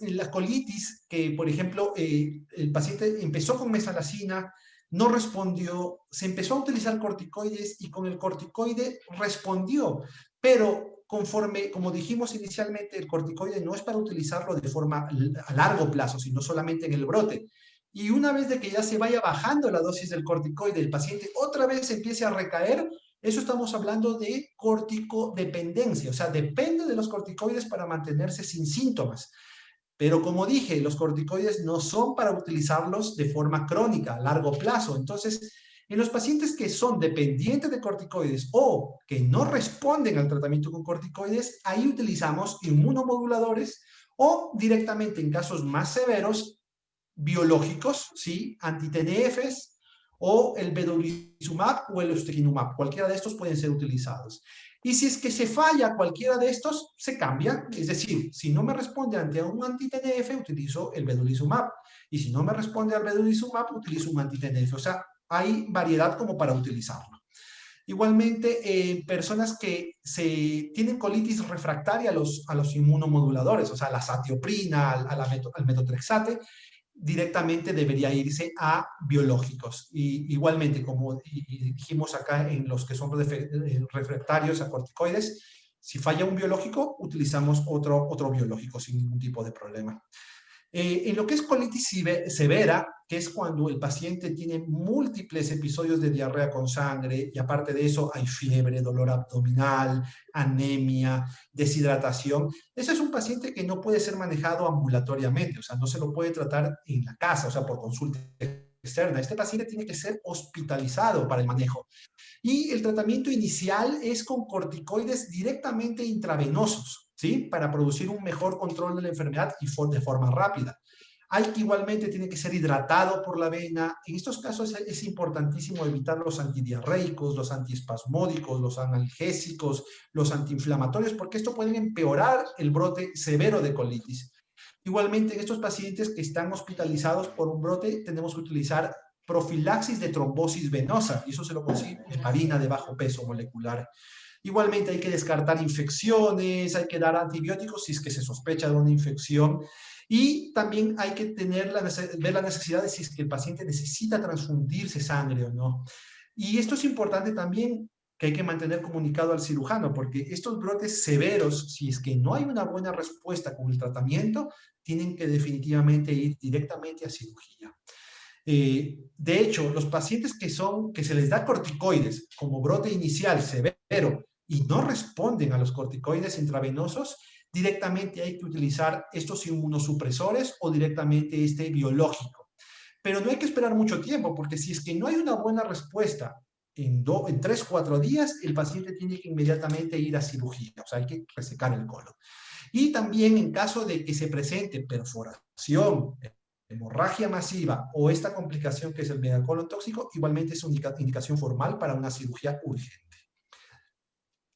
la colitis, que por ejemplo el paciente empezó con mesalazina, no respondió, se empezó a utilizar corticoides y con el corticoide respondió, pero conforme, como dijimos inicialmente, el corticoide no es para utilizarlo de forma a largo plazo, sino solamente en el brote. y una vez de que ya se vaya bajando la dosis del corticoide, el paciente otra vez empiece a recaer, eso estamos hablando de corticodependencia, o sea, depende de los corticoides para mantenerse sin síntomas. Pero como dije, los corticoides no son para utilizarlos de forma crónica, a largo plazo. Entonces, en los pacientes que son dependientes de corticoides o que no responden al tratamiento con corticoides, ahí utilizamos inmunomoduladores o directamente en casos más severos, biológicos, ¿sí? Anti-TNFs o el vedolizumab o el ustekinumab. Cualquiera de estos pueden ser utilizados. Y si es que se falla cualquiera de estos, se cambia. Es decir, si no me responde ante un anti-TNF, utilizo el vedolizumab. Y si no me responde al vedolizumab, utilizo un anti-TNF. O sea, hay variedad como para utilizarlo. Igualmente, personas que tienen colitis refractaria a los inmunomoduladores, o sea, la satioprina, al metotrexate, directamente debería irse a biológicos. Y igualmente, como dijimos acá en los que son refractarios a corticoides, si falla un biológico, utilizamos otro biológico sin ningún tipo de problema. En lo que es colitis severa, que es cuando el paciente tiene múltiples episodios de diarrea con sangre y aparte de eso hay fiebre, dolor abdominal, anemia, deshidratación, ese es un paciente que no puede ser manejado ambulatoriamente, o sea, no se lo puede tratar en la casa, o sea, por consulta externa. Este paciente tiene que ser hospitalizado para el manejo. Y el tratamiento inicial es con corticoides directamente intravenosos, ¿sí? Para producir un mejor control de la enfermedad y de forma rápida. Hay que igualmente tiene que ser hidratado por la vena. En estos casos es importantísimo evitar los antidiarreicos, los antiespasmódicos, los analgésicos, los antiinflamatorios, porque esto puede empeorar el brote severo de colitis. Igualmente, en estos pacientes que están hospitalizados por un brote, tenemos que utilizar profilaxis de trombosis venosa, y eso se lo consigue heparina de bajo peso molecular. Igualmente hay que descartar infecciones, hay que dar antibióticos si es que se sospecha de una infección, y también hay que ver la necesidad de si es que el paciente necesita transfundirse sangre o no. Y esto es importante también, que hay que mantener comunicado al cirujano, porque estos brotes severos, si es que no hay una buena respuesta con el tratamiento, tienen que definitivamente ir directamente a cirugía. De hecho, los pacientes que se les da corticoides como brote inicial severo y no responden a los corticoides intravenosos, directamente hay que utilizar estos inmunosupresores o directamente este biológico. Pero no hay que esperar mucho tiempo, porque si es que no hay una buena respuesta en 3, 4 días, el paciente tiene que inmediatamente ir a cirugía, o sea, hay que resecar el colon. Y también en caso de que se presente perforación, hemorragia masiva o esta complicación que es el megacolon tóxico, igualmente es una indicación formal para una cirugía urgente.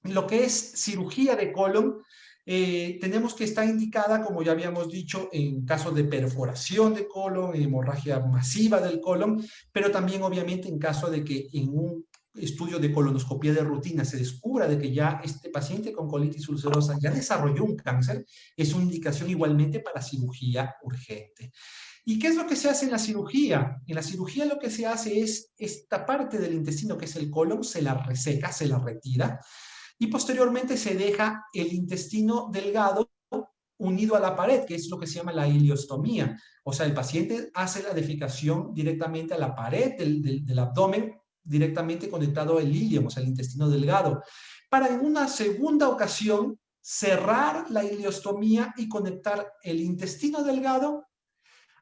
Lo que es cirugía de colon, tenemos que estar indicada, como ya habíamos dicho, en caso de perforación de colon, en hemorragia masiva del colon, pero también obviamente en caso de que en un estudio de colonoscopía de rutina se descubra de que ya este paciente con colitis ulcerosa ya desarrolló un cáncer, es una indicación igualmente para cirugía urgente. ¿Y qué es lo que se hace en la cirugía? En la cirugía lo que se hace es esta parte del intestino que es el colon, se la reseca, se la retira y posteriormente se deja el intestino delgado unido a la pared, que es lo que se llama la ileostomía. O sea, el paciente hace la defecación directamente a la pared del abdomen, directamente conectado al ileum, o sea, el intestino delgado, para en una segunda ocasión cerrar la ileostomía y conectar el intestino delgado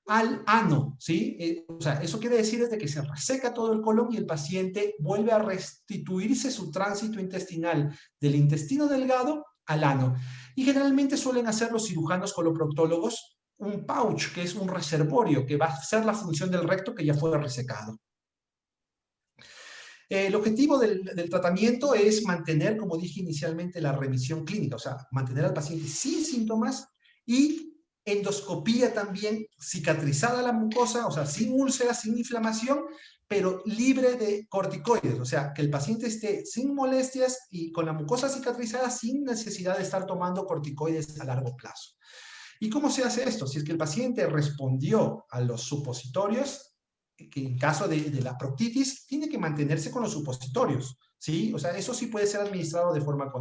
al ano, ¿sí? O sea, eso quiere decir desde que se reseca todo el colon y el paciente vuelve a restituirse su tránsito intestinal del intestino delgado al ano. Y generalmente suelen hacer los cirujanos coloproctólogos un pouch, que es un reservorio, que va a ser la función del recto que ya fue resecado. El objetivo del tratamiento es mantener, como dije inicialmente, la remisión clínica, o sea, mantener al paciente sin síntomas y endoscopía también, cicatrizada la mucosa, o sea, sin úlceras, sin inflamación, pero libre de corticoides, o sea, que el paciente esté sin molestias y con la mucosa cicatrizada sin necesidad de estar tomando corticoides a largo plazo. ¿Y cómo se hace esto? Si es que el paciente respondió a los supositorios, que en caso de la proctitis, tiene que mantenerse con los supositorios, ¿sí? O sea, eso sí puede ser administrado de forma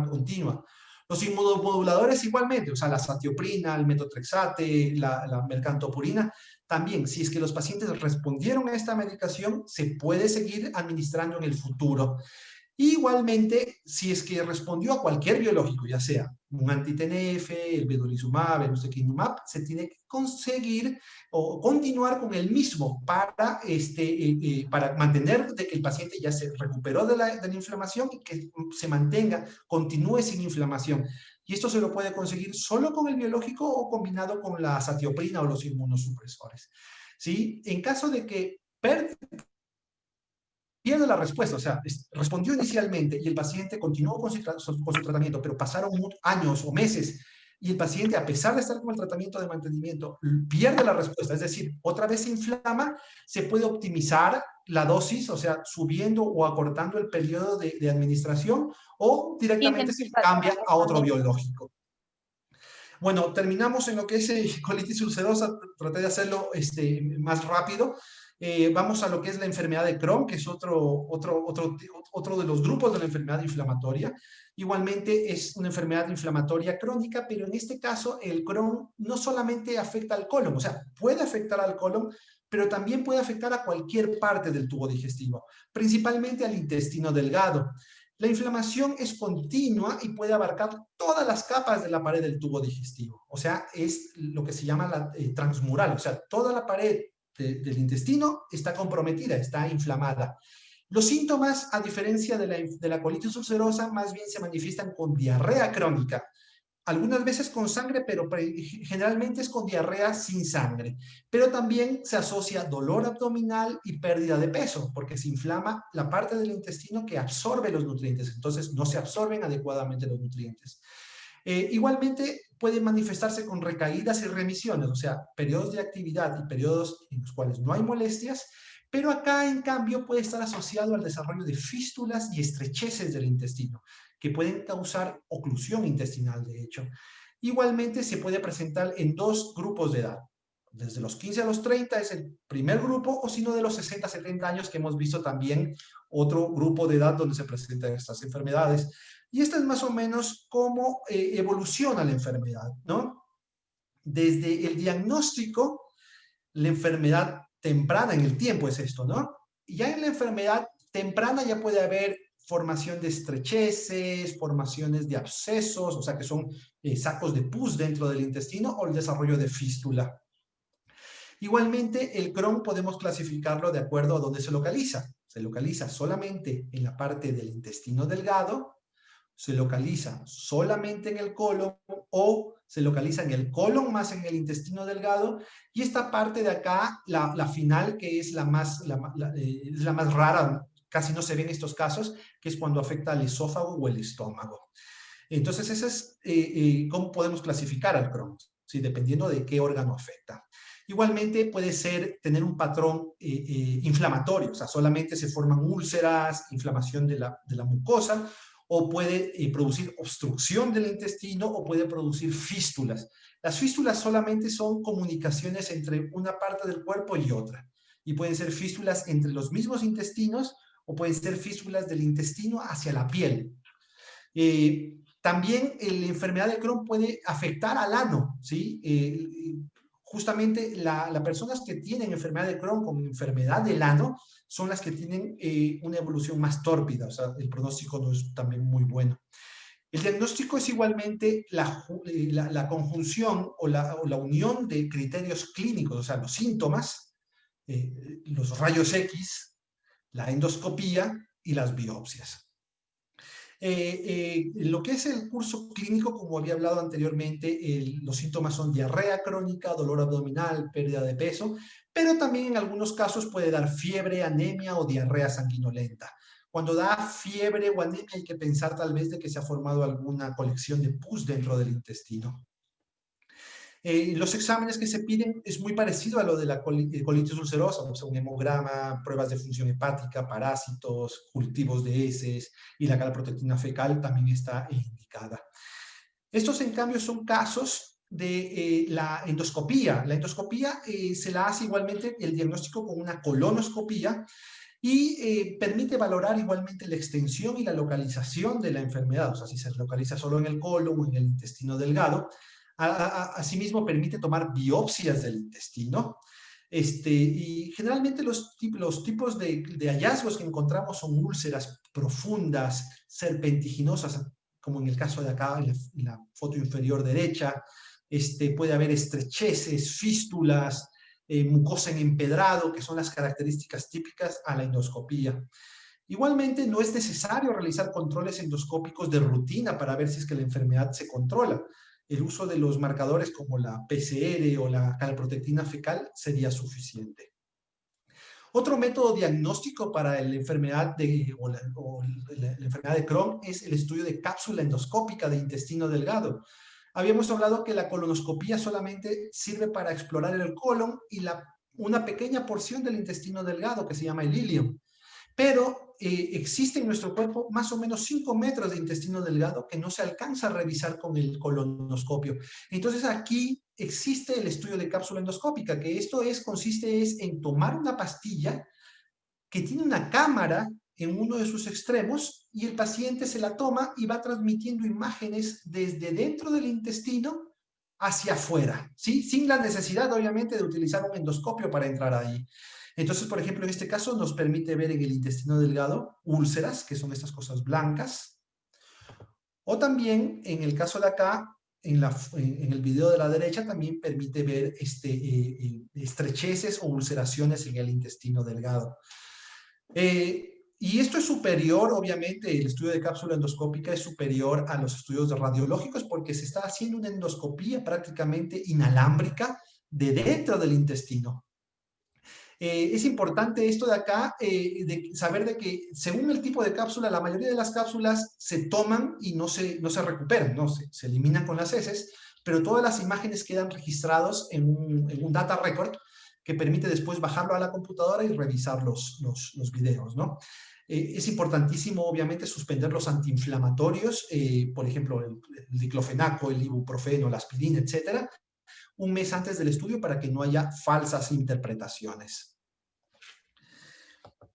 continua. Los inmunomoduladores igualmente, o sea, la satioprina, el metotrexate, la mercantopurina, también, si es que los pacientes respondieron a esta medicación, se puede seguir administrando en el futuro. Igualmente, si es que respondió a cualquier biológico, ya sea un anti-TNF, el vedolizumab, el ustekinumab, se tiene que conseguir o continuar con el mismo para mantener de que el paciente ya se recuperó de la inflamación y que se mantenga, continúe sin inflamación. Y esto se lo puede conseguir solo con el biológico o combinado con la azatioprina o los inmunosupresores. ¿Sí? En caso de que pierde la respuesta, o sea, respondió inicialmente y el paciente continuó con su tratamiento, pero pasaron años o meses y el paciente, a pesar de estar con el tratamiento de mantenimiento, pierde la respuesta, es decir, otra vez se inflama, se puede optimizar la dosis, o sea, subiendo o acortando el periodo de administración o directamente se cambia a otro biológico. Bueno, terminamos en lo que es colitis ulcerosa, traté de hacerlo más rápido. Vamos a lo que es la enfermedad de Crohn, que es otro de los grupos de la enfermedad inflamatoria. Igualmente es una enfermedad inflamatoria crónica, pero en este caso el Crohn no solamente afecta al colon, o sea, puede afectar al colon, pero también puede afectar a cualquier parte del tubo digestivo, principalmente al intestino delgado. La inflamación es continua y puede abarcar todas las capas de la pared del tubo digestivo. O sea, es lo que se llama la transmural. O sea, toda la pared del intestino está comprometida, está inflamada. Los síntomas, a diferencia de la colitis ulcerosa, más bien se manifiestan con diarrea crónica. Algunas veces con sangre, pero generalmente es con diarrea sin sangre. Pero también se asocia dolor abdominal y pérdida de peso, porque se inflama la parte del intestino que absorbe los nutrientes. Entonces, no se absorben adecuadamente los nutrientes. Igualmente, puede manifestarse con recaídas y remisiones, o sea, periodos de actividad y periodos en los cuales no hay molestias, pero acá, en cambio, puede estar asociado al desarrollo de fístulas y estrecheces del intestino, que pueden causar oclusión intestinal, de hecho. Igualmente, se puede presentar en dos grupos de edad. Desde los 15 a los 30 es el primer grupo, o si no, de los 60 a 70 años, que hemos visto también otro grupo de edad donde se presentan estas enfermedades. Y esta es más o menos cómo evoluciona la enfermedad, ¿no? Desde el diagnóstico, la enfermedad temprana en el tiempo es esto, ¿no? Y ya en la enfermedad temprana ya puede haber formación de estrecheces, formaciones de abscesos, o sea que son sacos de pus dentro del intestino, o el desarrollo de fístula. Igualmente, el Crohn podemos clasificarlo de acuerdo a dónde se localiza. Se localiza solamente en la parte del intestino delgado, se localiza solamente en el colon o se localiza en el colon más en el intestino delgado, y esta parte de acá, la final, que es la más rara, casi no se ve en estos casos, que es cuando afecta al esófago o el estómago. Entonces, ese es cómo podemos clasificar al Crohn, ¿sí? Dependiendo de qué órgano afecta. Igualmente puede tener un patrón inflamatorio, o sea, solamente se forman úlceras, inflamación de la mucosa, o puede producir obstrucción del intestino, o puede producir fístulas. Las fístulas solamente son comunicaciones entre una parte del cuerpo y otra, y pueden ser fístulas entre los mismos intestinos, o pueden ser fístulas del intestino hacia la piel. También la enfermedad de Crohn puede afectar al ano, ¿sí? Justamente las personas que tienen enfermedad de Crohn con enfermedad del ano son las que tienen una evolución más tórpida, o sea, el pronóstico no es también muy bueno. El diagnóstico es igualmente la conjunción o la unión de criterios clínicos, o sea, los síntomas, los rayos X, la endoscopía y las biopsias. Lo que es el curso clínico, como había hablado anteriormente, los síntomas son diarrea crónica, dolor abdominal, pérdida de peso, pero también en algunos casos puede dar fiebre, anemia o diarrea sanguinolenta. Cuando da fiebre o anemia hay que pensar tal vez de que se ha formado alguna colección de pus dentro del intestino. Los exámenes que se piden es muy parecido a lo de la colitis ulcerosa, o sea, un hemograma, pruebas de función hepática, parásitos, cultivos de heces, y la calprotectina fecal también está indicada. Estos, en cambio, son casos de la endoscopía. La endoscopía se la hace igualmente el diagnóstico con una colonoscopía, y permite valorar igualmente la extensión y la localización de la enfermedad, o sea, si se localiza solo en el colon o en el intestino delgado. Asimismo, permite tomar biopsias del intestino. Y generalmente los tipos de hallazgos que encontramos son úlceras profundas, serpentiginosas, como en el caso de acá, en la foto inferior derecha. Puede haber estrecheces, fístulas, mucosa en empedrado, que son las características típicas a la endoscopía. Igualmente, no es necesario realizar controles endoscópicos de rutina para ver si es que la enfermedad se controla. El uso de los marcadores como la PCR o la calprotectina fecal sería suficiente. Otro método diagnóstico para la enfermedad la enfermedad de Crohn es el estudio de cápsula endoscópica de intestino delgado. Habíamos hablado que la colonoscopía solamente sirve para explorar el colon y una pequeña porción del intestino delgado que se llama el ilion. Pero existe en nuestro cuerpo más o menos 5 metros de intestino delgado que no se alcanza a revisar con el colonoscopio. Entonces aquí existe el estudio de cápsula endoscópica, que consiste en tomar una pastilla que tiene una cámara en uno de sus extremos y el paciente se la toma y va transmitiendo imágenes desde dentro del intestino hacia afuera, ¿sí? Sin la necesidad, obviamente, de utilizar un endoscopio para entrar ahí. Entonces, por ejemplo, en este caso nos permite ver en el intestino delgado úlceras, que son estas cosas blancas, o también, en el caso de acá, en el video de la derecha, también permite ver estrecheces o ulceraciones en el intestino delgado. Y esto es superior, obviamente, el estudio de cápsula endoscópica es superior a los estudios radiológicos porque se está haciendo una endoscopía prácticamente inalámbrica de dentro del intestino. Es importante esto de acá, de saber de que según el tipo de cápsula, la mayoría de las cápsulas se toman y no se recuperan, ¿no? Se eliminan con las heces, pero todas las imágenes quedan registrados en un data record que permite después bajarlo a la computadora y revisar los videos, ¿no? Es importantísimo, obviamente, suspender los antiinflamatorios, por ejemplo, el diclofenaco, el ibuprofeno, la aspirina, etcétera, un mes antes del estudio para que no haya falsas interpretaciones.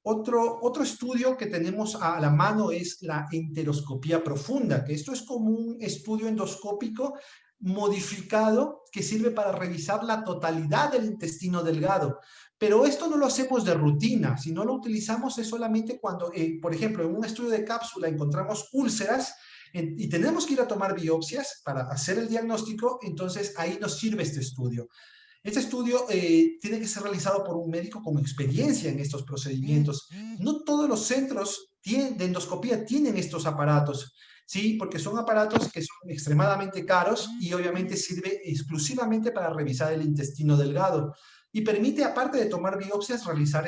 Otro estudio que tenemos a la mano es la enteroscopía profunda, que esto es como un estudio endoscópico modificado que sirve para revisar la totalidad del intestino delgado. Pero esto no lo hacemos de rutina, si no lo utilizamos es solamente cuando, por ejemplo, en un estudio de cápsula encontramos úlceras y tenemos que ir a tomar biopsias para hacer el diagnóstico, entonces ahí nos sirve este estudio. Este estudio tiene que ser realizado por un médico con experiencia en estos procedimientos. No todos los centros de endoscopía tienen estos aparatos, ¿sí? Porque son aparatos que son extremadamente caros y obviamente sirve exclusivamente para revisar el intestino delgado. Y permite, aparte de tomar biopsias, realizar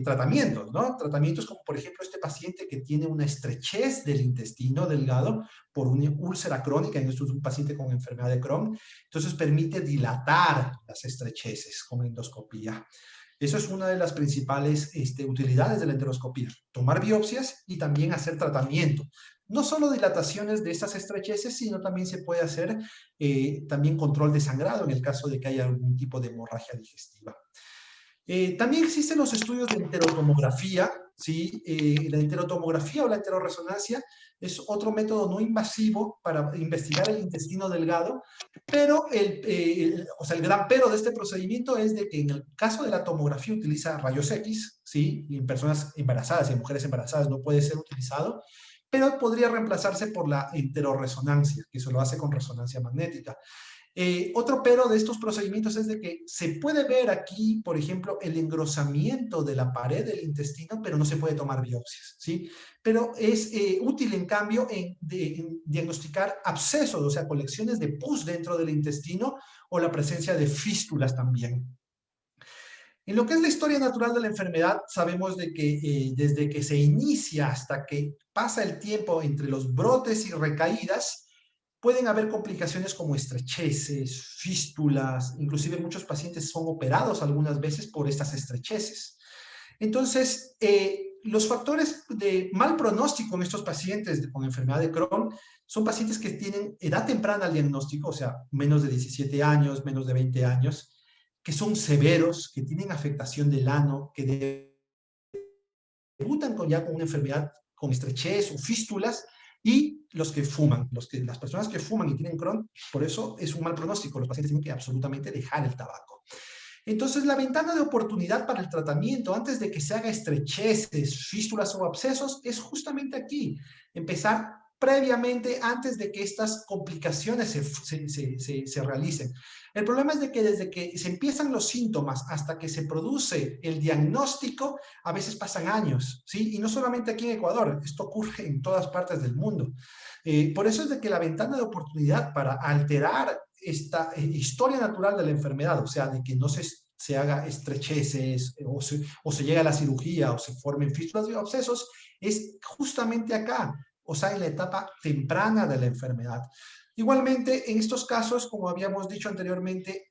tratamientos, ¿no? Tratamientos como, por ejemplo, este paciente que tiene una estrechez del intestino delgado por una úlcera crónica, en esto es un paciente con enfermedad de Crohn, entonces permite dilatar las estrecheces con endoscopía. Eso es una de las principales utilidades de la enteroscopía, tomar biopsias y también hacer tratamiento. No solo dilataciones de estas estrecheces, sino también se puede hacer también control de sangrado en el caso de que haya algún tipo de hemorragia digestiva. También existen los estudios de enterotomografía, ¿sí? La enterotomografía o la enteroresonancia es otro método no invasivo para investigar el intestino delgado, pero el gran pero de este procedimiento es de que en el caso de la tomografía utiliza rayos X, ¿sí? Y en personas embarazadas y en mujeres embarazadas no puede ser utilizado, pero podría reemplazarse por la enteroresonancia, que eso lo hace con resonancia magnética. Otro pero de estos procedimientos es de que se puede ver aquí, por ejemplo, el engrosamiento de la pared del intestino, pero no se puede tomar biopsias, ¿sí? Pero es útil, en cambio, en diagnosticar abscesos, o sea, colecciones de pus dentro del intestino o la presencia de fístulas también. En lo que es la historia natural de la enfermedad, sabemos de que desde que se inicia hasta que pasa el tiempo entre los brotes y recaídas, pueden haber complicaciones como estrecheces, fístulas, inclusive muchos pacientes son operados algunas veces por estas estrecheces. Entonces, los factores de mal pronóstico en estos pacientes con enfermedad de Crohn son pacientes que tienen edad temprana al diagnóstico, o sea, menos de 17 años, menos de 20 años, que son severos, que tienen afectación del ano, que debutan ya con una enfermedad con estrechez o fístulas, y los que fuman, las personas que fuman y tienen Crohn, por eso es un mal pronóstico, los pacientes tienen que absolutamente dejar el tabaco. Entonces, la ventana de oportunidad para el tratamiento, antes de que se haga estrecheces, fístulas o abscesos, es justamente aquí. Empezar previamente, antes de que estas complicaciones se realicen. El problema es de que desde que se empiezan los síntomas hasta que se produce el diagnóstico, a veces pasan años, ¿sí? Y no solamente aquí en Ecuador, esto ocurre en todas partes del mundo. Por eso es de que la ventana de oportunidad para alterar esta historia natural de la enfermedad, o sea, de que no se haga estrecheces o se llegue a la cirugía o se formen fístulas y abscesos, es justamente acá, o sea, en la etapa temprana de la enfermedad. Igualmente, en estos casos, como habíamos dicho anteriormente,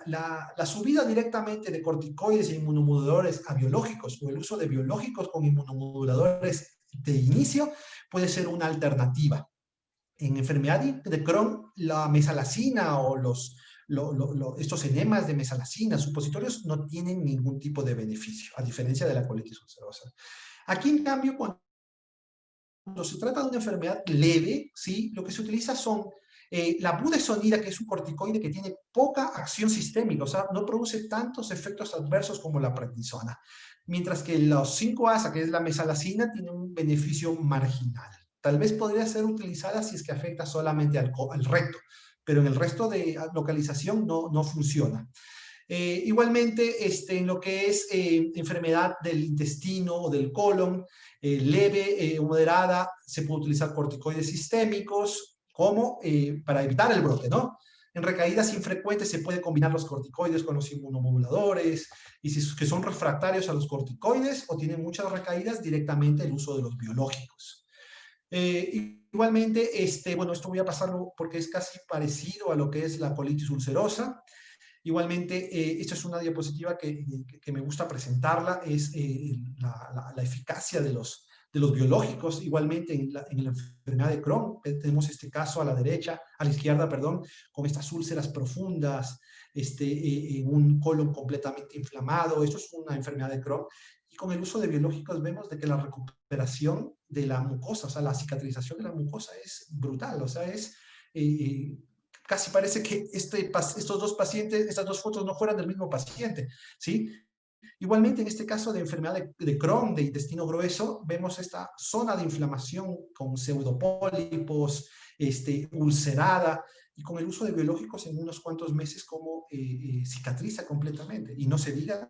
la subida directamente de corticoides e inmunomoduladores a biológicos o el uso de biológicos con inmunomoduladores de inicio puede ser una alternativa. En enfermedad de Crohn, la mesalacina o estos enemas de mesalacina, supositorios, no tienen ningún tipo de beneficio, a diferencia de la colitis ulcerosa. Aquí, en cambio, cuando se trata de una enfermedad leve, ¿sí? Lo que se utiliza son la budesonida, que es un corticoide que tiene poca acción sistémica, o sea, no produce tantos efectos adversos como la prednisona, mientras que los 5-ASA, que es la mesalacina, tiene un beneficio marginal. Tal vez podría ser utilizada si es que afecta solamente al recto, pero en el resto de localización no funciona. Igualmente, en lo que es enfermedad del intestino o del colon, leve o moderada, se puede utilizar corticoides sistémicos como para evitar el brote, ¿no? En recaídas infrecuentes se puede combinar los corticoides con los inmunomoduladores, y si que son refractarios a los corticoides o tienen muchas recaídas, directamente el uso de los biológicos. Igualmente, bueno, esto voy a pasarlo porque es casi parecido a lo que es la colitis ulcerosa. Igualmente, esta es una diapositiva que me gusta presentarla, es la eficacia de los biológicos. Igualmente, en la enfermedad de Crohn, tenemos este caso a la izquierda, perdón, con estas úlceras profundas, un colon completamente inflamado. Esto es una enfermedad de Crohn. Y con el uso de biológicos vemos de que la recuperación de la mucosa, o sea, la cicatrización de la mucosa es brutal, o sea, es casi parece que estos dos pacientes, estas dos fotos no fueran del mismo paciente, ¿sí? Igualmente, en este caso de enfermedad de Crohn, de intestino grueso, vemos esta zona de inflamación con pseudopólipos, ulcerada, y con el uso de biológicos en unos cuantos meses como cicatriza completamente. Y no se diga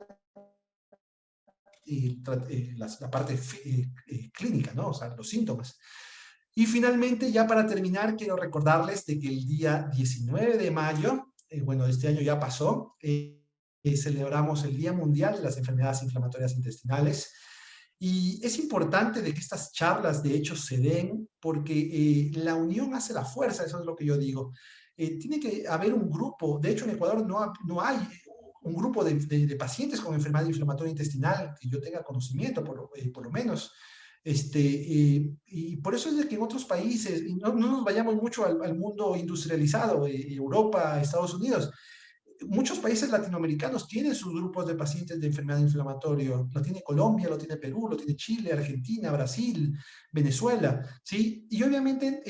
la parte clínica, ¿no? O sea, los síntomas. Y finalmente, ya para terminar, quiero recordarles de que el día 19 de mayo, bueno, este año ya pasó, celebramos el Día Mundial de las Enfermedades Inflamatorias Intestinales. Y es importante de que estas charlas, de hecho, se den porque la unión hace la fuerza, eso es lo que yo digo. Tiene que haber un grupo, de hecho en Ecuador no hay un grupo de pacientes con enfermedad inflamatoria intestinal que yo tenga conocimiento, por lo menos. Y por eso es de que en otros países, y no nos vayamos mucho al mundo industrializado, Europa, Estados Unidos, muchos países latinoamericanos tienen sus grupos de pacientes de enfermedad inflamatoria. Lo tiene Colombia, lo tiene Perú, lo tiene Chile, Argentina, Brasil, Venezuela, ¿sí? Y obviamente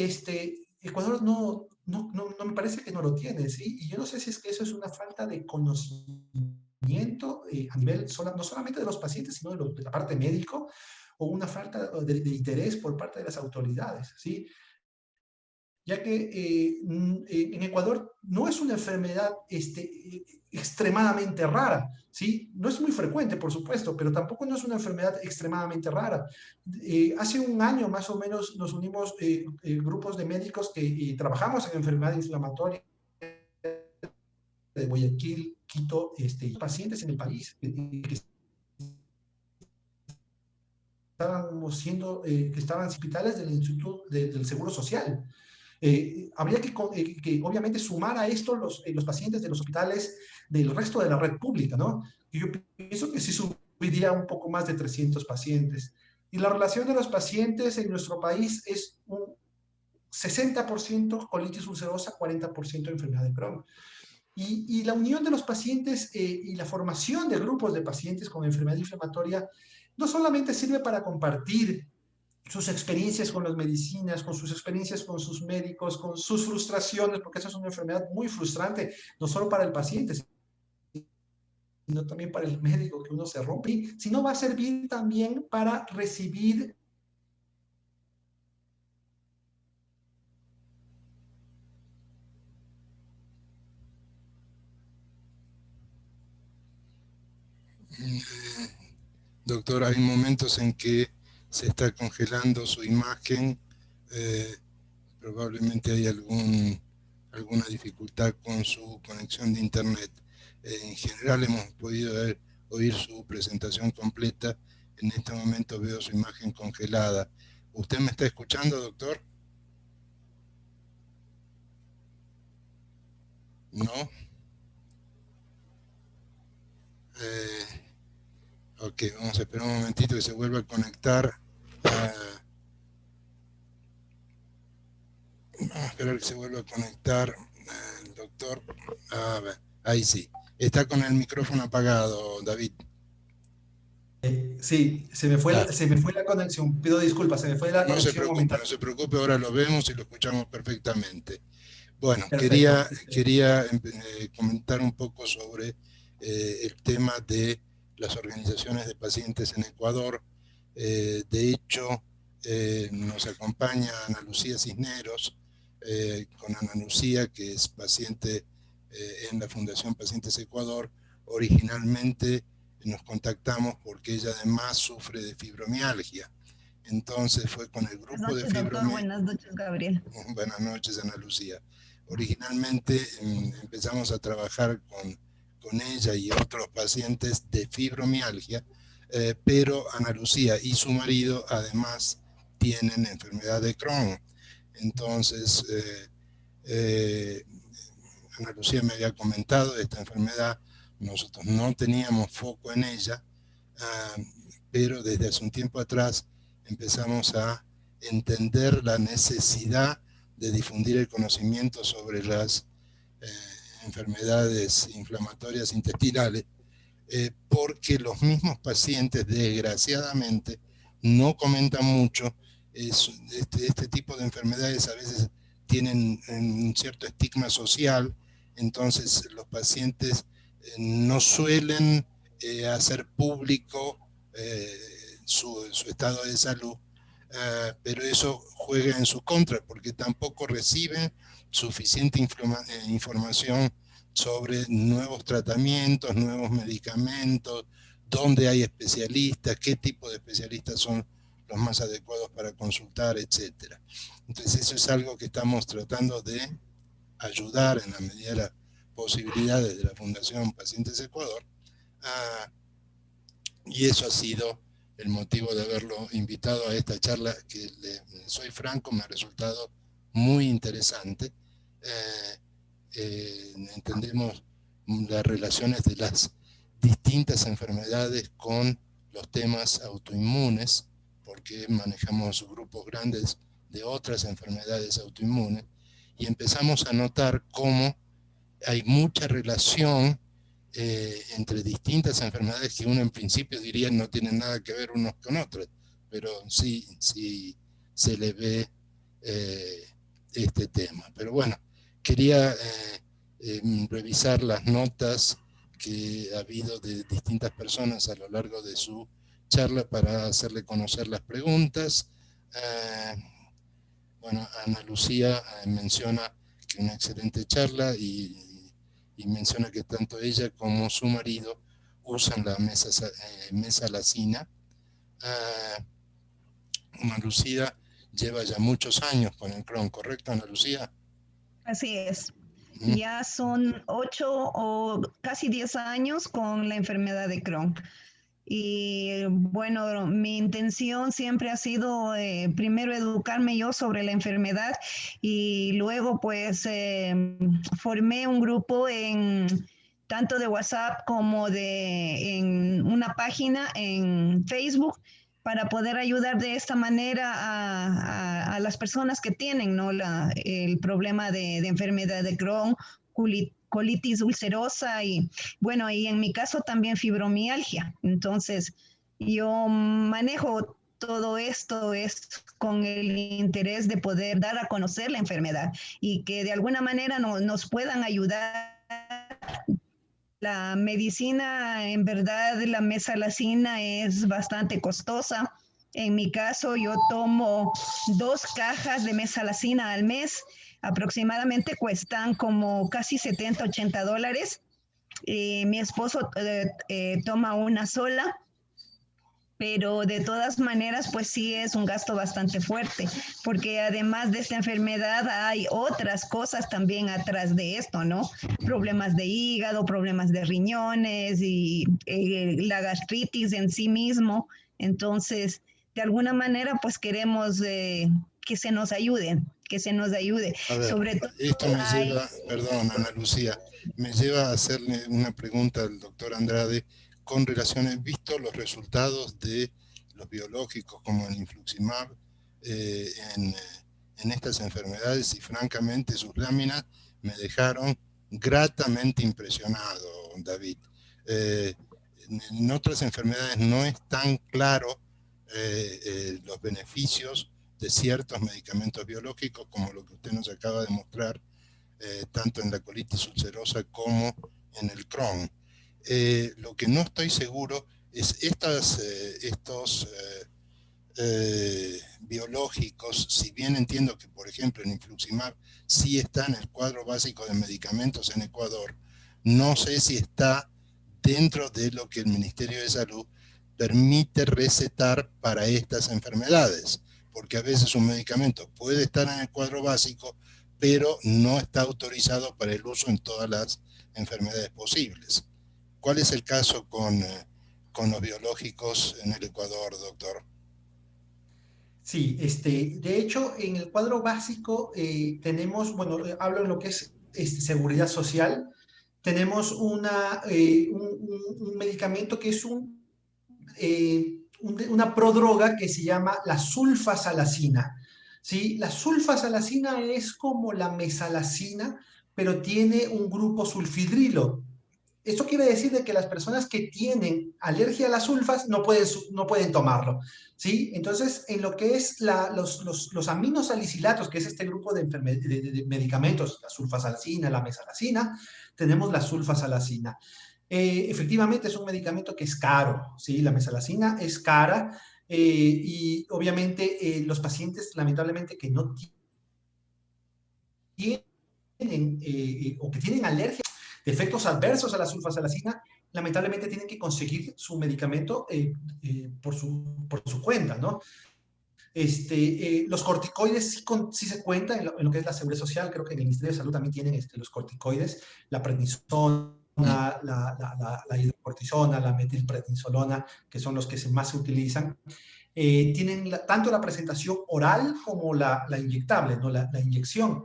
Ecuador no me parece que no lo tiene, ¿sí? Y yo no sé si es que eso es una falta de conocimiento a nivel no solamente de los pacientes, sino de la parte médico, o una falta de interés por parte de las autoridades, ¿sí? Ya que en Ecuador no es una enfermedad extremadamente rara, ¿sí? No es muy frecuente, por supuesto, pero tampoco no es una enfermedad extremadamente rara. Hace un año más o menos nos unimos grupos de médicos que trabajamos en enfermedad inflamatoria de Guayaquil, Quito, pacientes en el país que estaban en hospitales del Instituto del Seguro Social. Habría que obviamente sumar a esto los pacientes de los hospitales del resto de la red pública, ¿no? Y yo pienso que sí subiría un poco más de 300 pacientes. Y la relación de los pacientes en nuestro país es un 60% colitis ulcerosa, 40% enfermedad de Crohn. Y la unión de los pacientes y la formación de grupos de pacientes con enfermedad inflamatoria no solamente sirve para compartir sus experiencias con las medicinas, con sus experiencias con sus médicos, con sus frustraciones, porque esa es una enfermedad muy frustrante, no solo para el paciente, sino también para el médico que uno se rompe, sino va a servir también para recibir Doctor, hay momentos en que se está congelando su imagen, probablemente hay alguna dificultad con su conexión de internet. En general hemos podido oír su presentación completa. En este momento veo su imagen congelada. ¿Usted me está escuchando, doctor? ¿No? Ok, vamos a esperar un momentito que se vuelva a conectar. Vamos a esperar que se vuelva a conectar el doctor. A ver, ahí sí. Está con el micrófono apagado, David. Sí, se me fue la conexión. Pido disculpas, se me fue la No se conexión preocupe, no momentáneamente. se preocupe, ahora lo vemos y lo escuchamos perfectamente. Bueno, Perfecto. quería comentar un poco sobre el tema de las organizaciones de pacientes en Ecuador. De hecho, nos acompaña Ana Lucía Cisneros, con Ana Lucía, que es paciente en la Fundación Pacientes Ecuador. Originalmente nos contactamos porque ella además sufre de fibromialgia. Entonces fue con el grupo de Buenas noches, doctor. fibromialgia. Buenas noches, Gabriel. Buenas noches, Ana Lucía. Originalmente empezamos a trabajar con ella y otros pacientes de fibromialgia, pero Ana Lucía y su marido además tienen enfermedad de Crohn. Entonces, Ana Lucía me había comentado de esta enfermedad, nosotros no teníamos foco en ella, pero desde hace un tiempo atrás empezamos a entender la necesidad de difundir el conocimiento sobre las enfermedades inflamatorias intestinales, porque los mismos pacientes, desgraciadamente, no comentan mucho. Este tipo de enfermedades a veces tienen un cierto estigma social, entonces los pacientes no suelen hacer público su estado de salud, pero eso juega en su contra porque tampoco reciben suficiente información sobre nuevos tratamientos, nuevos medicamentos, dónde hay especialistas, qué tipo de especialistas son los más adecuados para consultar, etc. Entonces eso es algo que estamos tratando de ayudar en la medida de las posibilidades de la Fundación Pacientes Ecuador, y eso ha sido el motivo de haberlo invitado a esta charla que, soy franco, me ha resultado muy interesante. Entendemos las relaciones de las distintas enfermedades con los temas autoinmunes, porque manejamos grupos grandes de otras enfermedades autoinmunes, y empezamos a notar cómo hay mucha relación entre distintas enfermedades que uno en principio diría no tienen nada que ver unos con otros, pero sí se le ve este tema. Pero bueno, quería revisar las notas que ha habido de distintas personas a lo largo de su charla para hacerle conocer las preguntas. Bueno, Ana Lucía menciona que una excelente charla y menciona que tanto ella como su marido usan la mesalazina. Ana Lucía lleva ya muchos años con el Crohn, ¿correcto, Ana Lucía? Así es. Ya son 8 o casi 10 años con la enfermedad de Crohn. Y bueno, mi intención siempre ha sido primero educarme yo sobre la enfermedad y luego pues formé un grupo en tanto de WhatsApp como en una página en Facebook para poder ayudar de esta manera a las personas que tienen, ¿no? El problema de enfermedad de Crohn, colitis ulcerosa y bueno, y en mi caso también fibromialgia. Entonces, yo manejo todo esto es con el interés de poder dar a conocer la enfermedad y que de alguna manera nos puedan ayudar La medicina, en verdad, la mesalazina es bastante costosa. En mi caso, yo tomo 2 cajas de mesalazina al mes. Aproximadamente cuestan como casi $70, $80. Mi esposo toma una sola, pero de todas maneras, pues sí es un gasto bastante fuerte, porque además de esta enfermedad hay otras cosas también atrás de esto, ¿no? Problemas de hígado, problemas de riñones y la gastritis en sí mismo. Entonces, de alguna manera, pues queremos que se nos ayude, que se nos ayude. A ver, Sobre todo esto me hay... lleva, perdón, Ana Lucía, me lleva a hacerle una pregunta al doctor Andrade con relación, he visto los resultados de los biológicos como el influximab eh, en, en estas enfermedades, y francamente sus láminas me dejaron gratamente impresionado, David. Eh, en otras enfermedades no es tan claro los beneficios de ciertos medicamentos biológicos como lo que usted nos acaba de mostrar, tanto en la colitis ulcerosa como en el Crohn. Lo que no estoy seguro es estos biológicos, si bien entiendo que, por ejemplo, el influximab sí está en el cuadro básico de medicamentos en Ecuador, no sé si está dentro de lo que el Ministerio de Salud permite recetar para estas enfermedades, porque a veces un medicamento puede estar en el cuadro básico, pero no está autorizado para el uso en todas las enfermedades posibles. ¿Cuál es el caso con los biológicos en el Ecuador, doctor? Sí, de hecho, en el cuadro básico tenemos, bueno, hablo en lo que es seguridad social, tenemos un medicamento que es una prodroga que se llama la sulfasalacina. ¿Sí? La sulfasalacina es como la mesalacina, pero tiene un grupo sulfidrilo. Esto quiere decir de que las personas que tienen alergia a las sulfas no pueden tomarlo, ¿sí? Entonces, en lo que es los aminosalicilatos, que es este grupo de medicamentos, la sulfasalacina, la mesalacina, tenemos la sulfasalacina. Efectivamente, es un medicamento que es caro, ¿sí? La mesalacina es cara y obviamente los pacientes, lamentablemente, que no tienen o que tienen alergia de efectos adversos a la sulfasalacina, lamentablemente tienen que conseguir su medicamento por su cuenta, ¿no? Los corticoides sí se cuentan en lo que es la seguridad social, creo que en el Ministerio de Salud también tienen los corticoides, la prednisona, la hidrocortisona, la metilprednisolona, que son los que más se utilizan. Tienen tanto la presentación oral como la inyectable, ¿no? La inyección.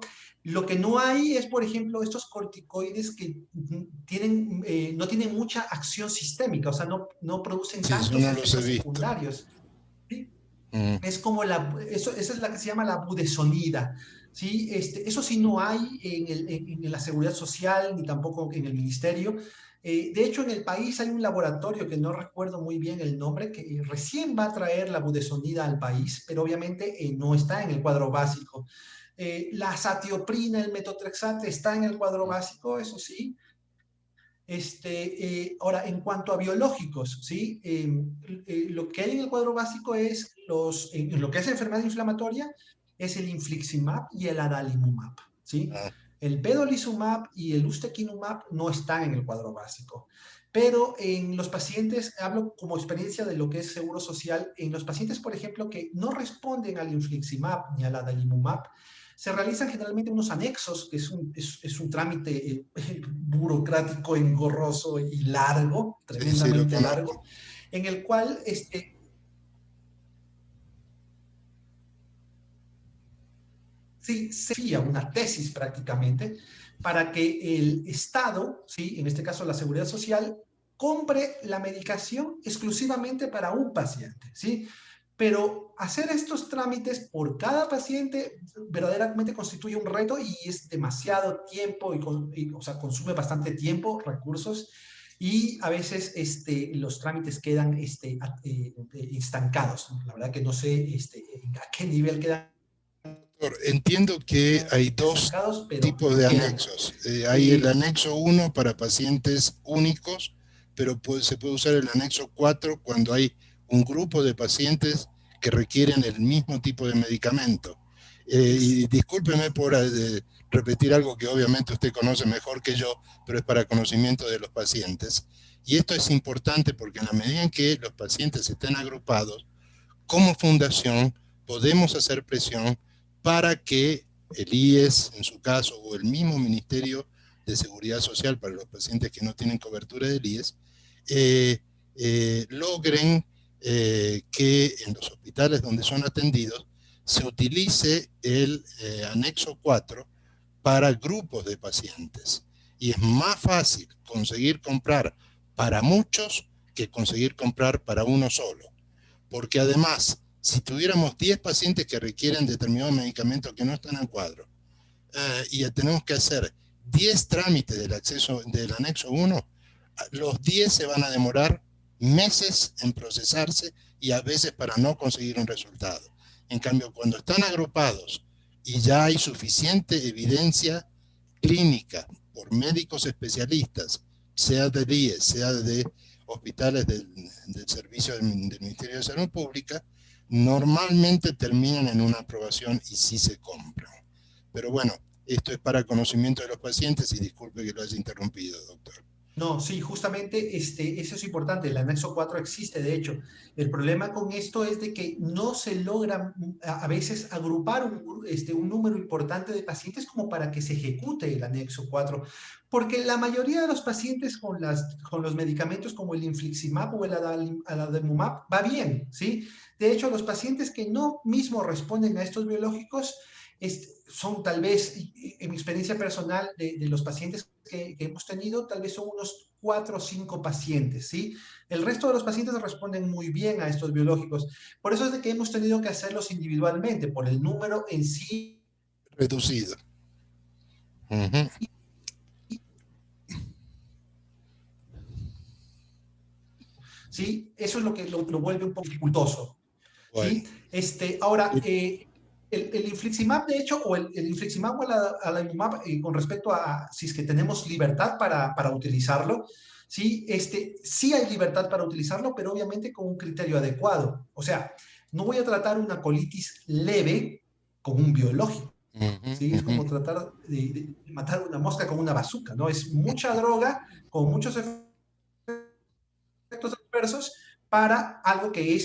Lo que no hay es, por ejemplo, estos corticoides que no tienen mucha acción sistémica, o sea, no producen Sí, yo tantos no los he efectos visto. secundarios. ¿Sí? Mm. Es como esa es la que se llama la budesonida. ¿Sí? Eso sí no hay en la seguridad social ni tampoco en el ministerio. De hecho, en el país hay un laboratorio que no recuerdo muy bien el nombre, que recién va a traer la budesonida al país, pero obviamente no está en el cuadro básico. La azatioprina, el metotrexate está en el cuadro básico, eso sí. Ahora, en cuanto a biológicos, ¿sí? Lo que hay en el cuadro básico es en lo que es enfermedad inflamatoria, es el infliximab y el adalimumab, ¿sí? Ah, El vedolizumab y el ustekinumab no están en el cuadro básico. Pero en los pacientes, hablo como experiencia de lo que es seguro social, en los pacientes, por ejemplo, que no responden al infliximab ni al adalimumab, se realizan generalmente unos anexos, que es un trámite burocrático, engorroso y largo, sí, sí, lo tremendamente conozco. largo, en el cual sí, se hacía una tesis prácticamente para que el Estado, ¿sí? En este caso la Seguridad Social, compre la medicación exclusivamente para un paciente, ¿sí? Pero hacer estos trámites por cada paciente verdaderamente constituye un reto y es demasiado tiempo o sea, consume bastante tiempo, recursos y a veces los trámites quedan estancados, ¿no? La verdad que no sé a qué nivel quedan Entiendo que hay dos pero tipos de anexos. Hay el anexo 1 para pacientes únicos, pero se puede usar el anexo 4 cuando hay un grupo de pacientes que requieren el mismo tipo de medicamento. Y discúlpeme por repetir algo que obviamente usted conoce mejor que yo, pero es para conocimiento de los pacientes. Y esto es importante porque en la medida en que los pacientes estén agrupados, como fundación podemos hacer presión para que el IES, en su caso, o el mismo Ministerio de Seguridad Social para los pacientes que no tienen cobertura del IES, logren que en los hospitales donde son atendidos se utilice el anexo 4 para grupos de pacientes. Y es más fácil conseguir comprar para muchos que conseguir comprar para uno solo. Porque además, si tuviéramos 10 pacientes que requieren determinados medicamentos que no están en cuadro, y tenemos que hacer 10 trámites del acceso del anexo 1, los 10 se van a demorar meses en procesarse y a veces para no conseguir un resultado. En cambio, cuando están agrupados y ya hay suficiente evidencia clínica por médicos especialistas, sea de IES, sea de hospitales del servicio del Ministerio de Salud Pública, normalmente terminan en una aprobación y sí se compran. Pero bueno, esto es para conocimiento de los pacientes y disculpe que lo haya interrumpido, doctor. No, sí, justamente eso es importante. El anexo 4 existe, de hecho. El problema con esto es de que no se logra a veces agrupar un número importante de pacientes como para que se ejecute el anexo 4, porque la mayoría de los pacientes con los medicamentos como el infliximab o el adalimumab va bien, ¿sí? De hecho, los pacientes que no mismo responden a estos biológicos son tal vez, en mi experiencia personal de los pacientes que hemos tenido, tal vez son unos 4 o 5 pacientes, ¿sí? El resto de los pacientes responden muy bien a estos biológicos. Por eso es de que hemos tenido que hacerlos individualmente, por el número en sí reducido. Uh-huh. ¿Sí? Eso es lo que lo vuelve un poco dificultoso. Bueno. ¿Sí? Ahora, el infliximab, de hecho, o el infliximab o el adalimumab, con respecto a si es que tenemos libertad para utilizarlo, ¿sí? Sí hay libertad para utilizarlo, pero obviamente con un criterio adecuado. O sea, no voy a tratar una colitis leve con un biológico. ¿Sí? Es como tratar de matar una mosca con una bazuca, ¿no? Es mucha droga con muchos efectos adversos para algo que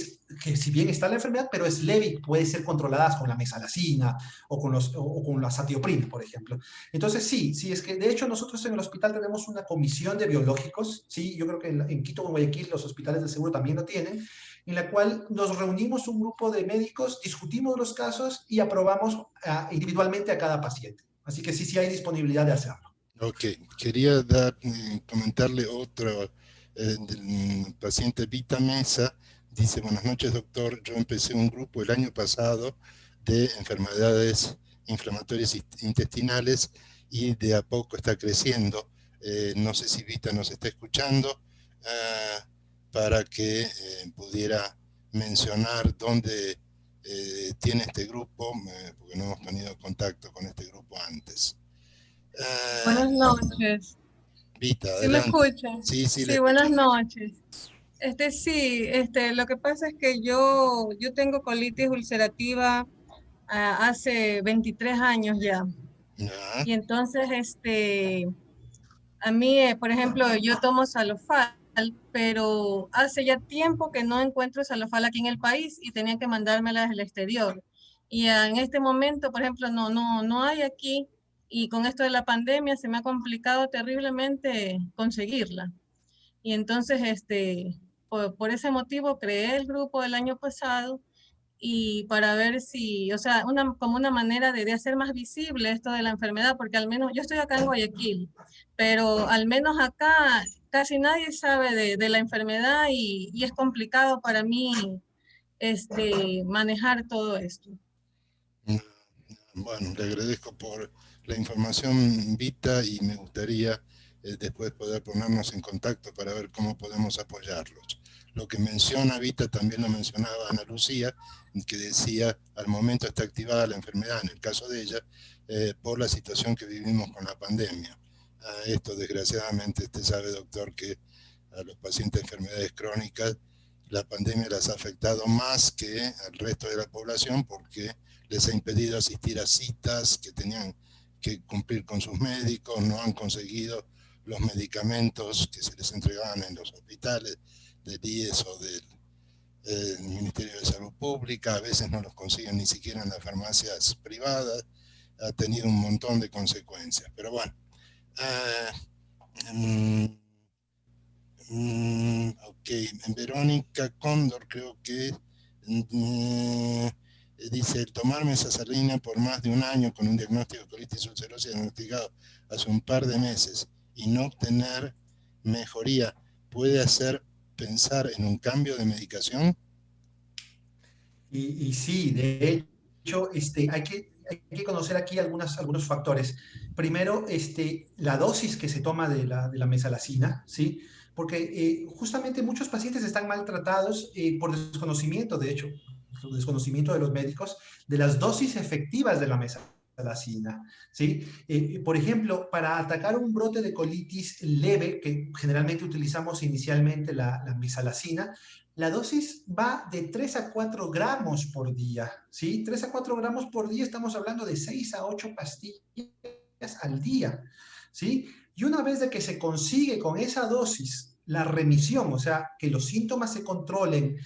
si bien está la enfermedad, pero es leve y puede ser controlada con la mesalazina o con la satioprina, por ejemplo. Entonces, sí, es que de hecho nosotros en el hospital tenemos una comisión de biológicos, sí, yo creo que en Quito, en Guayaquil, los hospitales del seguro también lo tienen, en la cual nos reunimos un grupo de médicos, discutimos los casos y aprobamos individualmente a cada paciente. Así que sí hay disponibilidad de hacerlo. Ok, quería comentarle otro del paciente Vita Mesa. Dice: buenas noches, doctor. Yo empecé un grupo el año pasado de enfermedades inflamatorias intestinales y de a poco está creciendo. No sé si Vita nos está escuchando, para que pudiera mencionar dónde tiene este grupo, porque no hemos tenido contacto con este grupo antes. Buenas noches. Vita, ¿Sí me escucha? Sí, buenas noches. Lo que pasa es que yo tengo colitis ulcerativa hace 23 años ya. Y entonces, a mí, por ejemplo, yo tomo Salofal, pero hace ya tiempo que no encuentro Salofal aquí en el país y tenía que mandármela del exterior. Y en este momento, por ejemplo, no hay aquí. Y con esto de la pandemia se me ha complicado terriblemente conseguirla. Y entonces, por ese motivo creé el grupo el año pasado y para ver si, o sea, como una manera de hacer más visible esto de la enfermedad, porque al menos yo estoy acá en Guayaquil, pero al menos acá casi nadie sabe de la enfermedad y es complicado para mí manejar todo esto. Bueno, le agradezco por la información, Vita, y me gustaría después poder ponernos en contacto para ver cómo podemos apoyarlos. Lo que menciona Vita también lo mencionaba Ana Lucía, que decía, al momento está activada la enfermedad, en el caso de ella, por la situación que vivimos con la pandemia. Esto, desgraciadamente, usted sabe, doctor, que a los pacientes de enfermedades crónicas la pandemia las ha afectado más que al resto de la población, porque les ha impedido asistir a citas que tenían que cumplir con sus médicos, no han conseguido los medicamentos que se les entregaban en los hospitales del IES o del Ministerio de Salud Pública, a veces no los consiguen ni siquiera en las farmacias privadas, ha tenido un montón de consecuencias. Pero bueno, ok, Verónica Cóndor creo que dice, el tomar mesasalina por más de un año con un diagnóstico de colitis ulcerosa diagnosticado hace un par de meses y no obtener mejoría, ¿puede hacer pensar en un cambio de medicación? Y sí, de hecho, hay que conocer aquí algunos factores. Primero, la dosis que se toma de la mesalazina, ¿sí? Porque justamente muchos pacientes están maltratados por desconocimiento, de hecho, desconocimiento de los médicos, de las dosis efectivas de la mesalazina, ¿sí? Por ejemplo, para atacar un brote de colitis leve, que generalmente utilizamos inicialmente la mesalazina, la dosis va de 3 a 4 gramos por día, ¿sí? 3 a 4 gramos por día, estamos hablando de 6 a 8 pastillas al día, ¿sí? Y una vez de que se consigue con esa dosis la remisión, o sea, que los síntomas se controlen,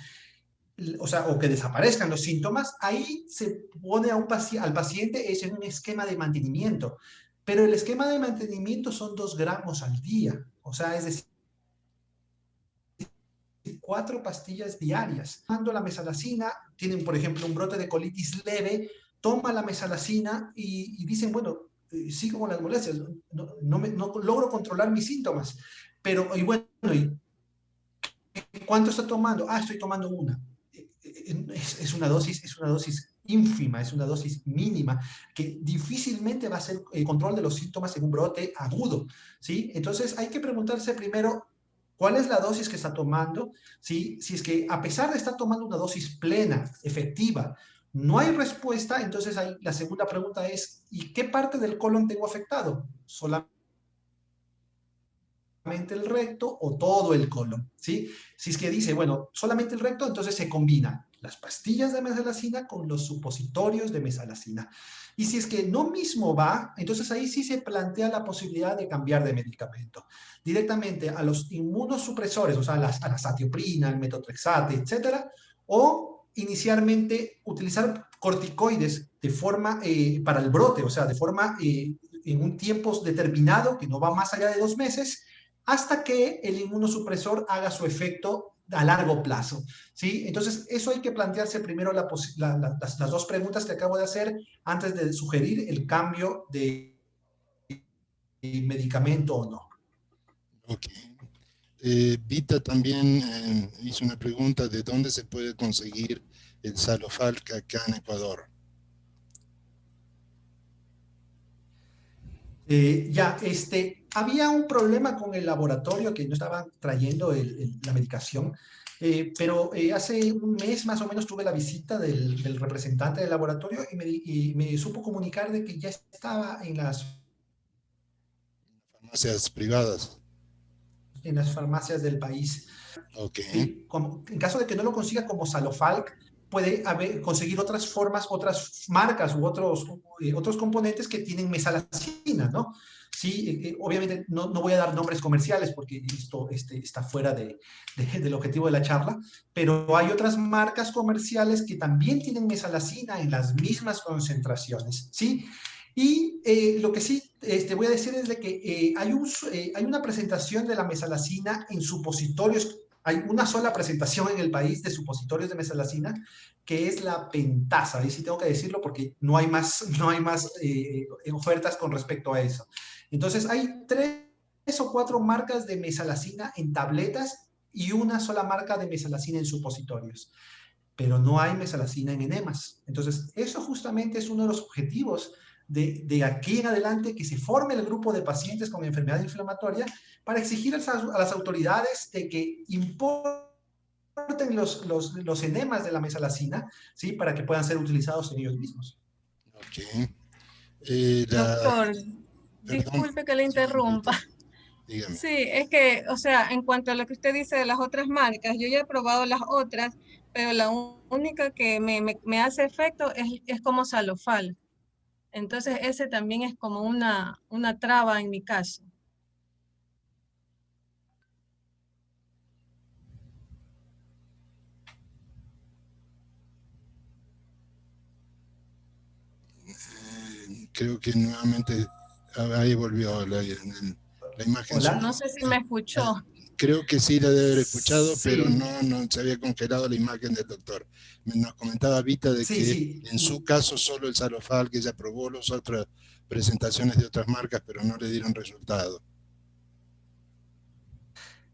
o sea, o que desaparezcan los síntomas, ahí se pone al paciente es en un esquema de mantenimiento. Pero el esquema de mantenimiento son 2 gramos al día, o sea, es decir, 4 pastillas diarias. Tomando la mesalazina, tienen, por ejemplo, un brote de colitis leve, toma la mesalazina y dicen, bueno, sigo con las molestias, no logro controlar mis síntomas. Pero, y bueno, ¿cuánto está tomando? Ah, estoy tomando una. Es una dosis ínfima, es una dosis mínima, que difícilmente va a ser el control de los síntomas en un brote agudo, ¿sí? Entonces hay que preguntarse primero, ¿cuál es la dosis que está tomando? ¿Sí? Si es que a pesar de estar tomando una dosis plena, efectiva, no hay respuesta, entonces ahí la segunda pregunta es, ¿y qué parte del colon tengo afectado? ¿Solamente el recto o todo el colon? ¿Sí? Si es que dice, bueno, solamente el recto, entonces se combina las pastillas de mesalazina con los supositorios de mesalazina. Y si es que no mismo va, entonces ahí sí se plantea la posibilidad de cambiar de medicamento directamente a los inmunosupresores, o sea, a la satioprina, el metotrexate, etcétera, o inicialmente utilizar corticoides de forma para el brote, o sea, de forma en un tiempo determinado que no va más allá de 2 meses, hasta que el inmunosupresor haga su efecto a largo plazo, ¿sí? Entonces, eso hay que plantearse primero las 2 preguntas que acabo de hacer antes de sugerir el cambio de medicamento o no. Ok. Vita también hizo una pregunta de dónde se puede conseguir el Salofalc acá en Ecuador. Había un problema con el laboratorio que no estaban trayendo la medicación, pero hace un mes más o menos tuve la visita del representante del laboratorio y me supo comunicar de que ya estaba en las farmacias privadas. En las farmacias del país. Okay. En caso de que no lo consiga como Salofalc, puede conseguir otras formas, otras marcas u otros componentes que tienen mesalazina, ¿no? Sí, obviamente no voy a dar nombres comerciales porque esto está fuera del objetivo de la charla, pero hay otras marcas comerciales que también tienen mesalazina en las mismas concentraciones, ¿sí? Y lo que sí voy a decir es de que hay una presentación de la mesalazina en supositorios. Hay una sola presentación en el país de supositorios de mesalazina, que es la Pentasa. Ahí sí tengo que decirlo porque no hay más ofertas con respecto a eso. Entonces, hay 3 o 4 marcas de mesalazina en tabletas y una sola marca de mesalazina en supositorios. Pero no hay mesalazina en enemas. Entonces, eso justamente es uno de los objetivos de aquí en adelante, que se forme el grupo de pacientes con enfermedad inflamatoria para exigir a las autoridades de que importen aporten los enemas de la mesalazina, ¿sí? Para que puedan ser utilizados en ellos mismos. Ok. Doctor, Perdón, disculpe que le sí, interrumpa. dígame. Sí, es que, o sea, en cuanto a lo que usted dice de las otras marcas, yo ya he probado las otras, pero la única que me hace efecto es como Salofal. Entonces, ese también es como una traba en mi caso. Creo que nuevamente ahí volvió la imagen Hola. No suya. sé si me escuchó. Creo que sí la debe haber escuchado, pero Sí, no se había congelado la imagen del doctor. Nos comentaba Vita de sí, que sí. en su caso solo el Salofal, que ella probó las otras presentaciones de otras marcas, pero no le dieron resultado.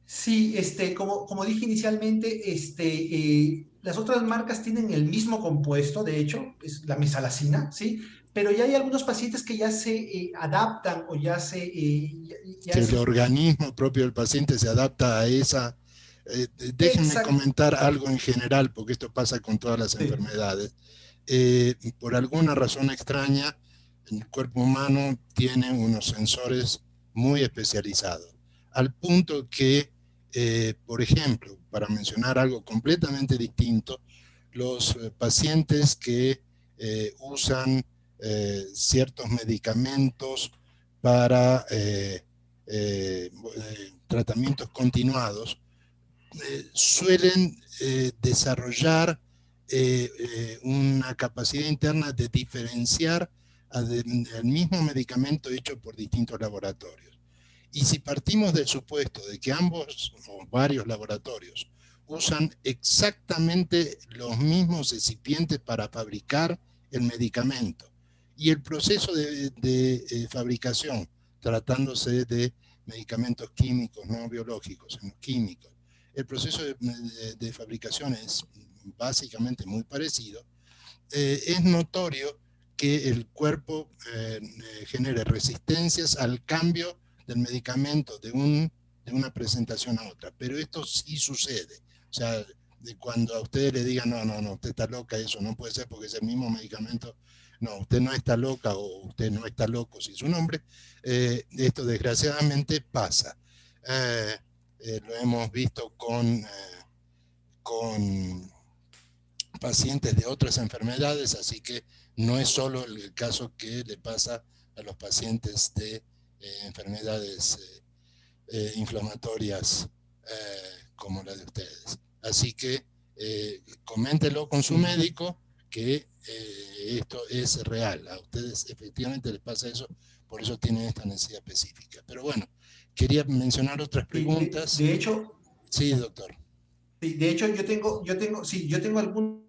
Sí, como dije inicialmente, las otras marcas tienen el mismo compuesto, de hecho, es la mesalazina, ¿sí? Pero ya hay algunos pacientes que ya se adaptan o Que ya el se... organismo propio del paciente se adapta a esa... déjenme Exacto. comentar algo en general, porque esto pasa con todas las enfermedades. Por alguna razón extraña, el cuerpo humano tiene unos sensores muy especializados, al punto que, por ejemplo, para mencionar algo completamente distinto, los pacientes que usan ciertos medicamentos para tratamientos continuados, suelen desarrollar una capacidad interna de diferenciar el mismo medicamento hecho por distintos laboratorios. Y si partimos del supuesto de que ambos o varios laboratorios usan exactamente los mismos recipientes para fabricar el medicamento y el proceso de fabricación, tratándose de medicamentos químicos, no biológicos, sino químicos, el proceso de fabricación es básicamente muy parecido, es notorio que el cuerpo genere resistencias al cambio del medicamento de una presentación a otra. Pero esto sí sucede. O sea, de cuando a ustedes le digan, no, usted está loca, eso no puede ser porque es el mismo medicamento. No, usted no está loca o usted no está loco, si es un hombre. Esto desgraciadamente pasa. Lo hemos visto con pacientes de otras enfermedades, así que no es solo el caso que le pasa a los pacientes de enfermedades inflamatorias como la de ustedes. Así que coméntelo con su médico que esto es real. A ustedes efectivamente les pasa eso, por eso tienen esta necesidad específica. Pero bueno, quería mencionar otras preguntas. De hecho, Sí, doctor. sí, de hecho yo tengo algunos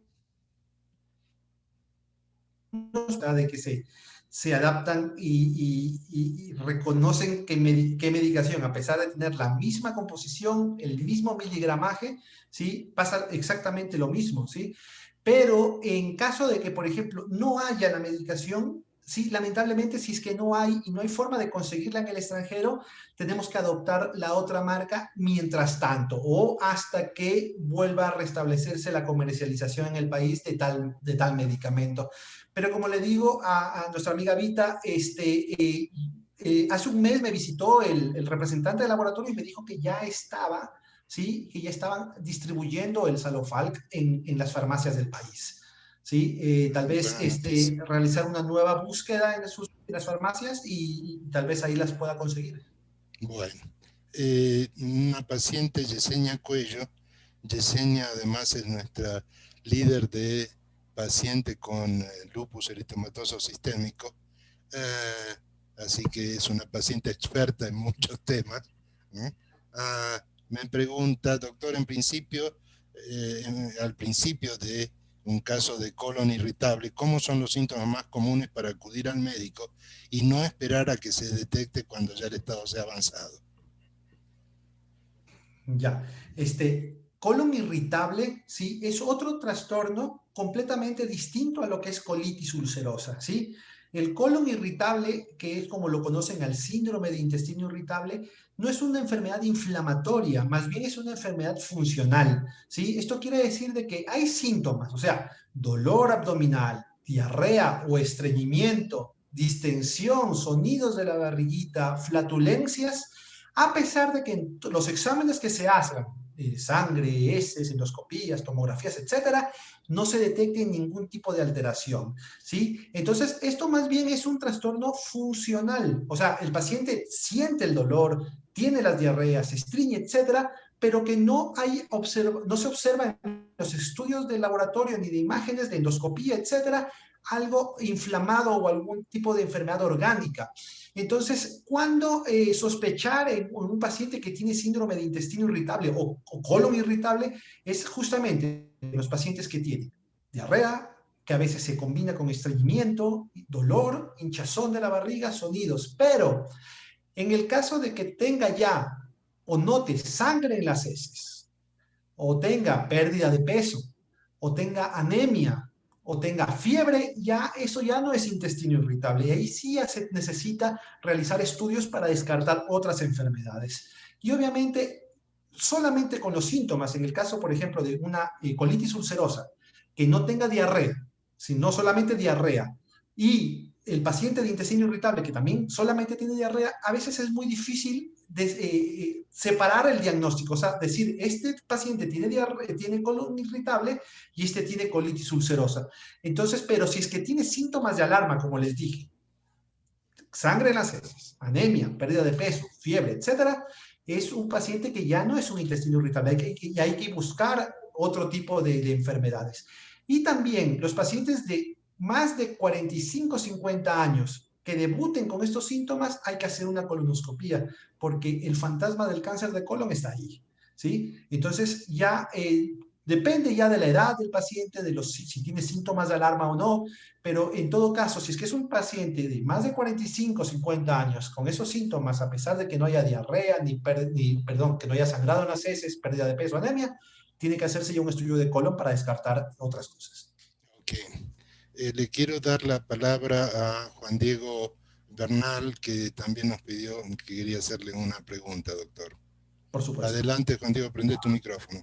de que se adaptan y reconocen qué medicación, a pesar de tener la misma composición, el mismo miligramaje, ¿sí? Pasa exactamente lo mismo, ¿sí? Pero en caso de que, por ejemplo, no haya la medicación, sí, lamentablemente, si es que no hay y no hay forma de conseguirla en el extranjero, tenemos que adoptar la otra marca mientras tanto o hasta que vuelva a restablecerse la comercialización en el país de tal medicamento. Pero como le digo a nuestra amiga Vita, hace un mes me visitó el representante del laboratorio y me dijo que ya estaba, ¿sí? Que ya estaban distribuyendo el Salofalc en las farmacias del país. ¿Sí? Tal vez realizar una nueva búsqueda en las farmacias y tal vez ahí las pueda conseguir. Bueno, una paciente, Yesenia Cuello. Yesenia además es nuestra líder de paciente con lupus eritematoso sistémico, así que es una paciente experta en muchos temas, ¿no? Me pregunta, doctor, en principio, al principio de un caso de colon irritable, ¿cómo son los síntomas más comunes para acudir al médico y no esperar a que se detecte cuando ya el estado sea avanzado? Ya, colon irritable, ¿sí? Es otro trastorno completamente distinto a lo que es colitis ulcerosa, ¿sí? El colon irritable, que es como lo conocen al síndrome de intestino irritable, no es una enfermedad inflamatoria, más bien es una enfermedad funcional, ¿sí? Esto quiere decir de que hay síntomas, o sea, dolor abdominal, diarrea o estreñimiento, distensión, sonidos de la barriguita, flatulencias, a pesar de que en los exámenes que se hacen, sangre, heces, endoscopías, tomografías, etcétera, no se detecte ningún tipo de alteración, ¿sí? Entonces, esto más bien es un trastorno funcional, o sea, el paciente siente el dolor, tiene las diarreas, se estriñe, etcétera, pero que no se observa en los estudios de laboratorio ni de imágenes de endoscopía, etcétera, algo inflamado o algún tipo de enfermedad orgánica. Entonces, ¿cuándo sospechar en un paciente que tiene síndrome de intestino irritable o colon irritable? Es justamente en los pacientes que tienen diarrea, que a veces se combina con estreñimiento, dolor, hinchazón de la barriga, sonidos. Pero en el caso de que tenga ya o note sangre en las heces, o tenga pérdida de peso, o tenga anemia, o tenga fiebre, ya eso ya no es intestino irritable. Y ahí sí ya se necesita realizar estudios para descartar otras enfermedades. Y obviamente, solamente con los síntomas, en el caso, por ejemplo, de una colitis ulcerosa, que no tenga diarrea, sino solamente diarrea, y el paciente de intestino irritable, que también solamente tiene diarrea, a veces es muy difícil separar el diagnóstico, o sea, decir, este paciente tiene tiene colon irritable y este tiene colitis ulcerosa. Entonces, pero si es que tiene síntomas de alarma, como les dije, sangre en las heces, anemia, pérdida de peso, fiebre, etcétera, es un paciente que ya no es un intestino irritable, hay que buscar otro tipo de enfermedades. Y también los pacientes de más de 45, 50 años que debuten con estos síntomas, hay que hacer una colonoscopía, porque el fantasma del cáncer de colon está ahí, ¿sí? Entonces ya depende ya de la edad del paciente, de si tiene síntomas de alarma o no, pero en todo caso, si es que es un paciente de más de 45, 50 años con esos síntomas, a pesar de que no haya diarrea, que no haya sangrado en las heces, pérdida de peso, anemia, tiene que hacerse ya un estudio de colon para descartar otras cosas. Ok. Le quiero dar la palabra a Juan Diego Bernal, que también nos pidió que quería hacerle una pregunta, doctor. Por supuesto. Adelante, Juan Diego, prende tu micrófono.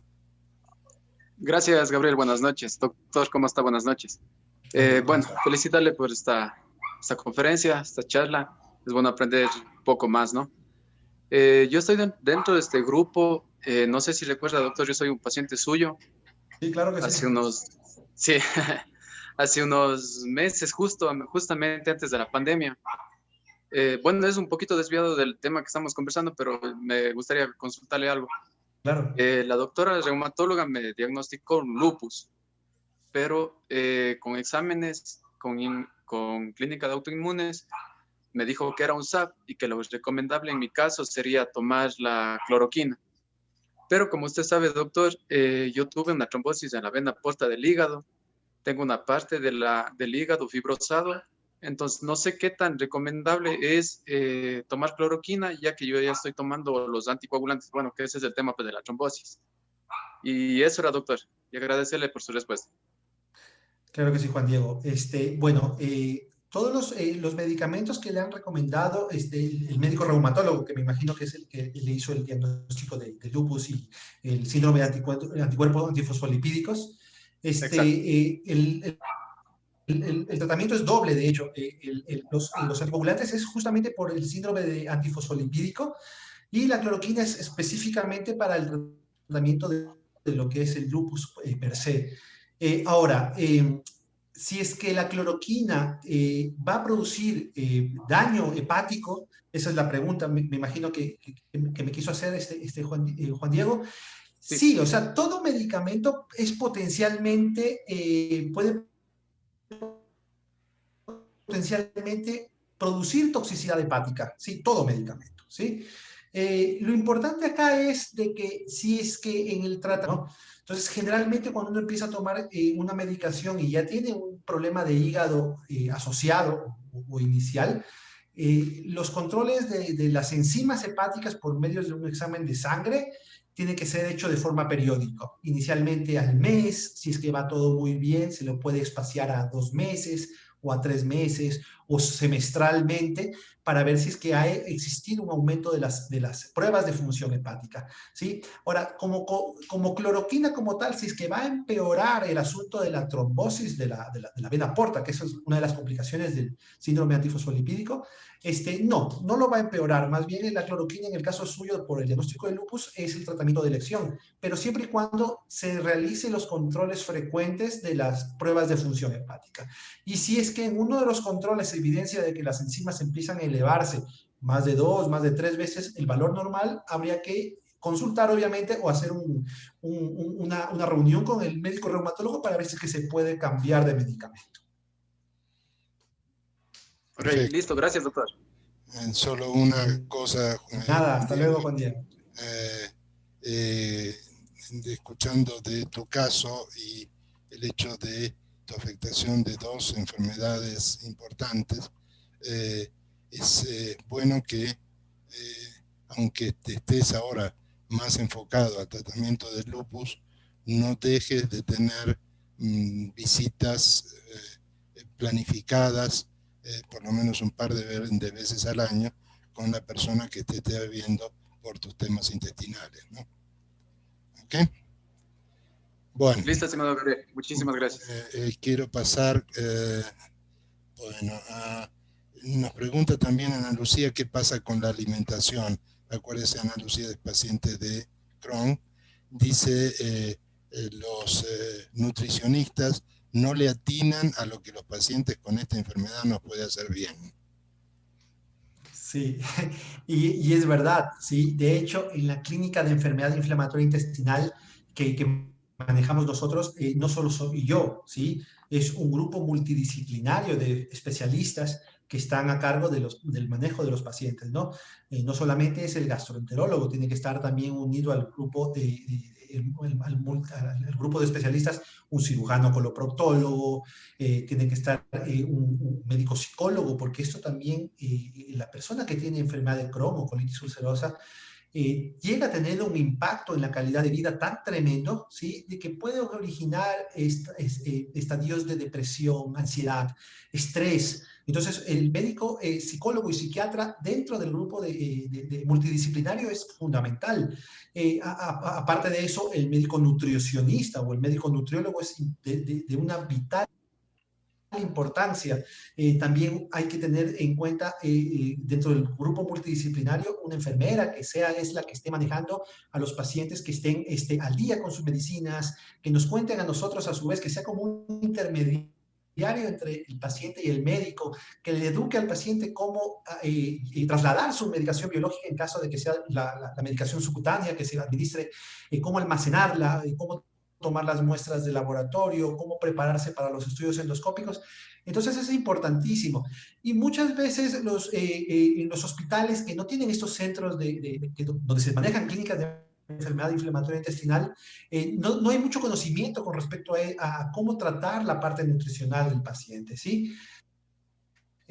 Gracias, Gabriel. Buenas noches. Doctor, ¿cómo está? Buenas noches. Bueno, felicitarle por esta conferencia, esta charla. Es bueno aprender un poco más, ¿no? Yo estoy dentro de este grupo. No sé si recuerda, doctor, yo soy un paciente suyo. Sí, claro que sí. Sí, hace unos meses, justamente antes de la pandemia. Bueno, es un poquito desviado del tema que estamos conversando, pero me gustaría consultarle algo. Claro. La doctora reumatóloga me diagnosticó lupus, pero con exámenes, con clínica de autoinmunes, me dijo que era un SAP y que lo recomendable en mi caso sería tomar la cloroquina. Pero como usted sabe, doctor, yo tuve una trombosis en la vena porta del hígado, tengo una parte del hígado fibrosado, entonces no sé qué tan recomendable es tomar cloroquina, ya que yo ya estoy tomando los anticoagulantes, bueno, que ese es el tema pues, de la trombosis. Y eso era, doctor, y agradecerle por su respuesta. Claro que sí, Juan Diego. Bueno, todos los medicamentos que le han recomendado el médico reumatólogo, que me imagino que es el que le hizo el diagnóstico de lupus y el síndrome de anticuerpos antifosfolipídicos, el tratamiento es doble, de hecho. Los anticoagulantes es justamente por el síndrome de antifosfolipídico y la cloroquina es específicamente para el tratamiento de lo que es el lupus per se. Ahora, si es que la cloroquina va a producir daño hepático, esa es la pregunta, me imagino que me quiso hacer Juan Diego. Sí, o sea, todo medicamento es potencialmente, puede potencialmente producir toxicidad hepática, ¿sí? Todo medicamento, ¿sí? Lo importante acá es de que si es que en el tratamiento, ¿no? Entonces, generalmente cuando uno empieza a tomar una medicación y ya tiene un problema de hígado asociado o inicial, los controles de las enzimas hepáticas por medio de un examen de sangre tiene que ser hecho de forma periódica. Inicialmente al mes, si es que va todo muy bien, se lo puede espaciar a 2 meses o a 3 meses o semestralmente para ver si es que ha existido un aumento de las pruebas de función hepática, ¿sí? Ahora, como cloroquina como tal, si es que va a empeorar el asunto de la trombosis de la vena porta, que eso es una de las complicaciones del síndrome antifosfolipídico, no lo va a empeorar. Más bien la cloroquina, en el caso suyo, por el diagnóstico de lupus, es el tratamiento de elección, pero siempre y cuando se realicen los controles frecuentes de las pruebas de función hepática. Y si es que en uno de los controles se evidencia de que las enzimas empiezan a elevarse más de 2, más de 3 veces el valor normal, habría que consultar obviamente o hacer una reunión con el médico reumatólogo para ver si es que se puede cambiar de medicamento. Ok, listo, gracias, doctor. Solo una cosa. Nada, hasta luego, Juan Diego. Escuchando de tu caso y el hecho de tu afectación de 2 enfermedades importantes, es bueno que, aunque te estés ahora más enfocado al tratamiento del lupus, no dejes de tener visitas planificadas, por lo menos un par de veces al año, con la persona que te esté viendo por tus temas intestinales, ¿no? ¿Ok? Bueno. Listo, estimado Gabriel. Muchísimas gracias. Quiero pasar, nos pregunta también Ana Lucía qué pasa con la alimentación. Acuérdese, Ana Lucía es paciente de Crohn. Dice, los nutricionistas no le atinan a lo que los pacientes con esta enfermedad nos puede hacer bien. Sí, y es verdad, sí. De hecho, en la clínica de enfermedad inflamatoria intestinal que manejamos nosotros, no solo soy yo, ¿sí? Es un grupo multidisciplinario de especialistas que están a cargo del manejo de los pacientes, ¿no? No solamente es el gastroenterólogo, tiene que estar también unido al grupo al grupo de especialistas, un cirujano coloproctólogo, tiene que estar un médico psicólogo, porque esto también, la persona que tiene enfermedad de Crohn o colitis ulcerosa, llega a tener un impacto en la calidad de vida tan tremendo, ¿sí? De que puede originar estadios de depresión, ansiedad, estrés. Entonces, el médico, psicólogo y psiquiatra dentro del grupo de multidisciplinario es fundamental. Aparte de eso, el médico nutricionista o el médico nutriólogo es de una vital importancia. También hay que tener en cuenta dentro del grupo multidisciplinario una enfermera que es la que esté manejando a los pacientes, que estén al día con sus medicinas, que nos cuenten a nosotros a su vez, que sea como un intermediario entre el paciente y el médico, que le eduque al paciente cómo trasladar su medicación biológica en caso de que sea la medicación subcutánea, que se administre, cómo almacenarla, cómo tomar las muestras de laboratorio, cómo prepararse para los estudios endoscópicos. Entonces es importantísimo. Y muchas veces en los hospitales que no tienen estos centros donde se manejan clínicas de enfermedad inflamatoria intestinal, no hay mucho conocimiento con respecto a cómo tratar la parte nutricional del paciente, ¿sí?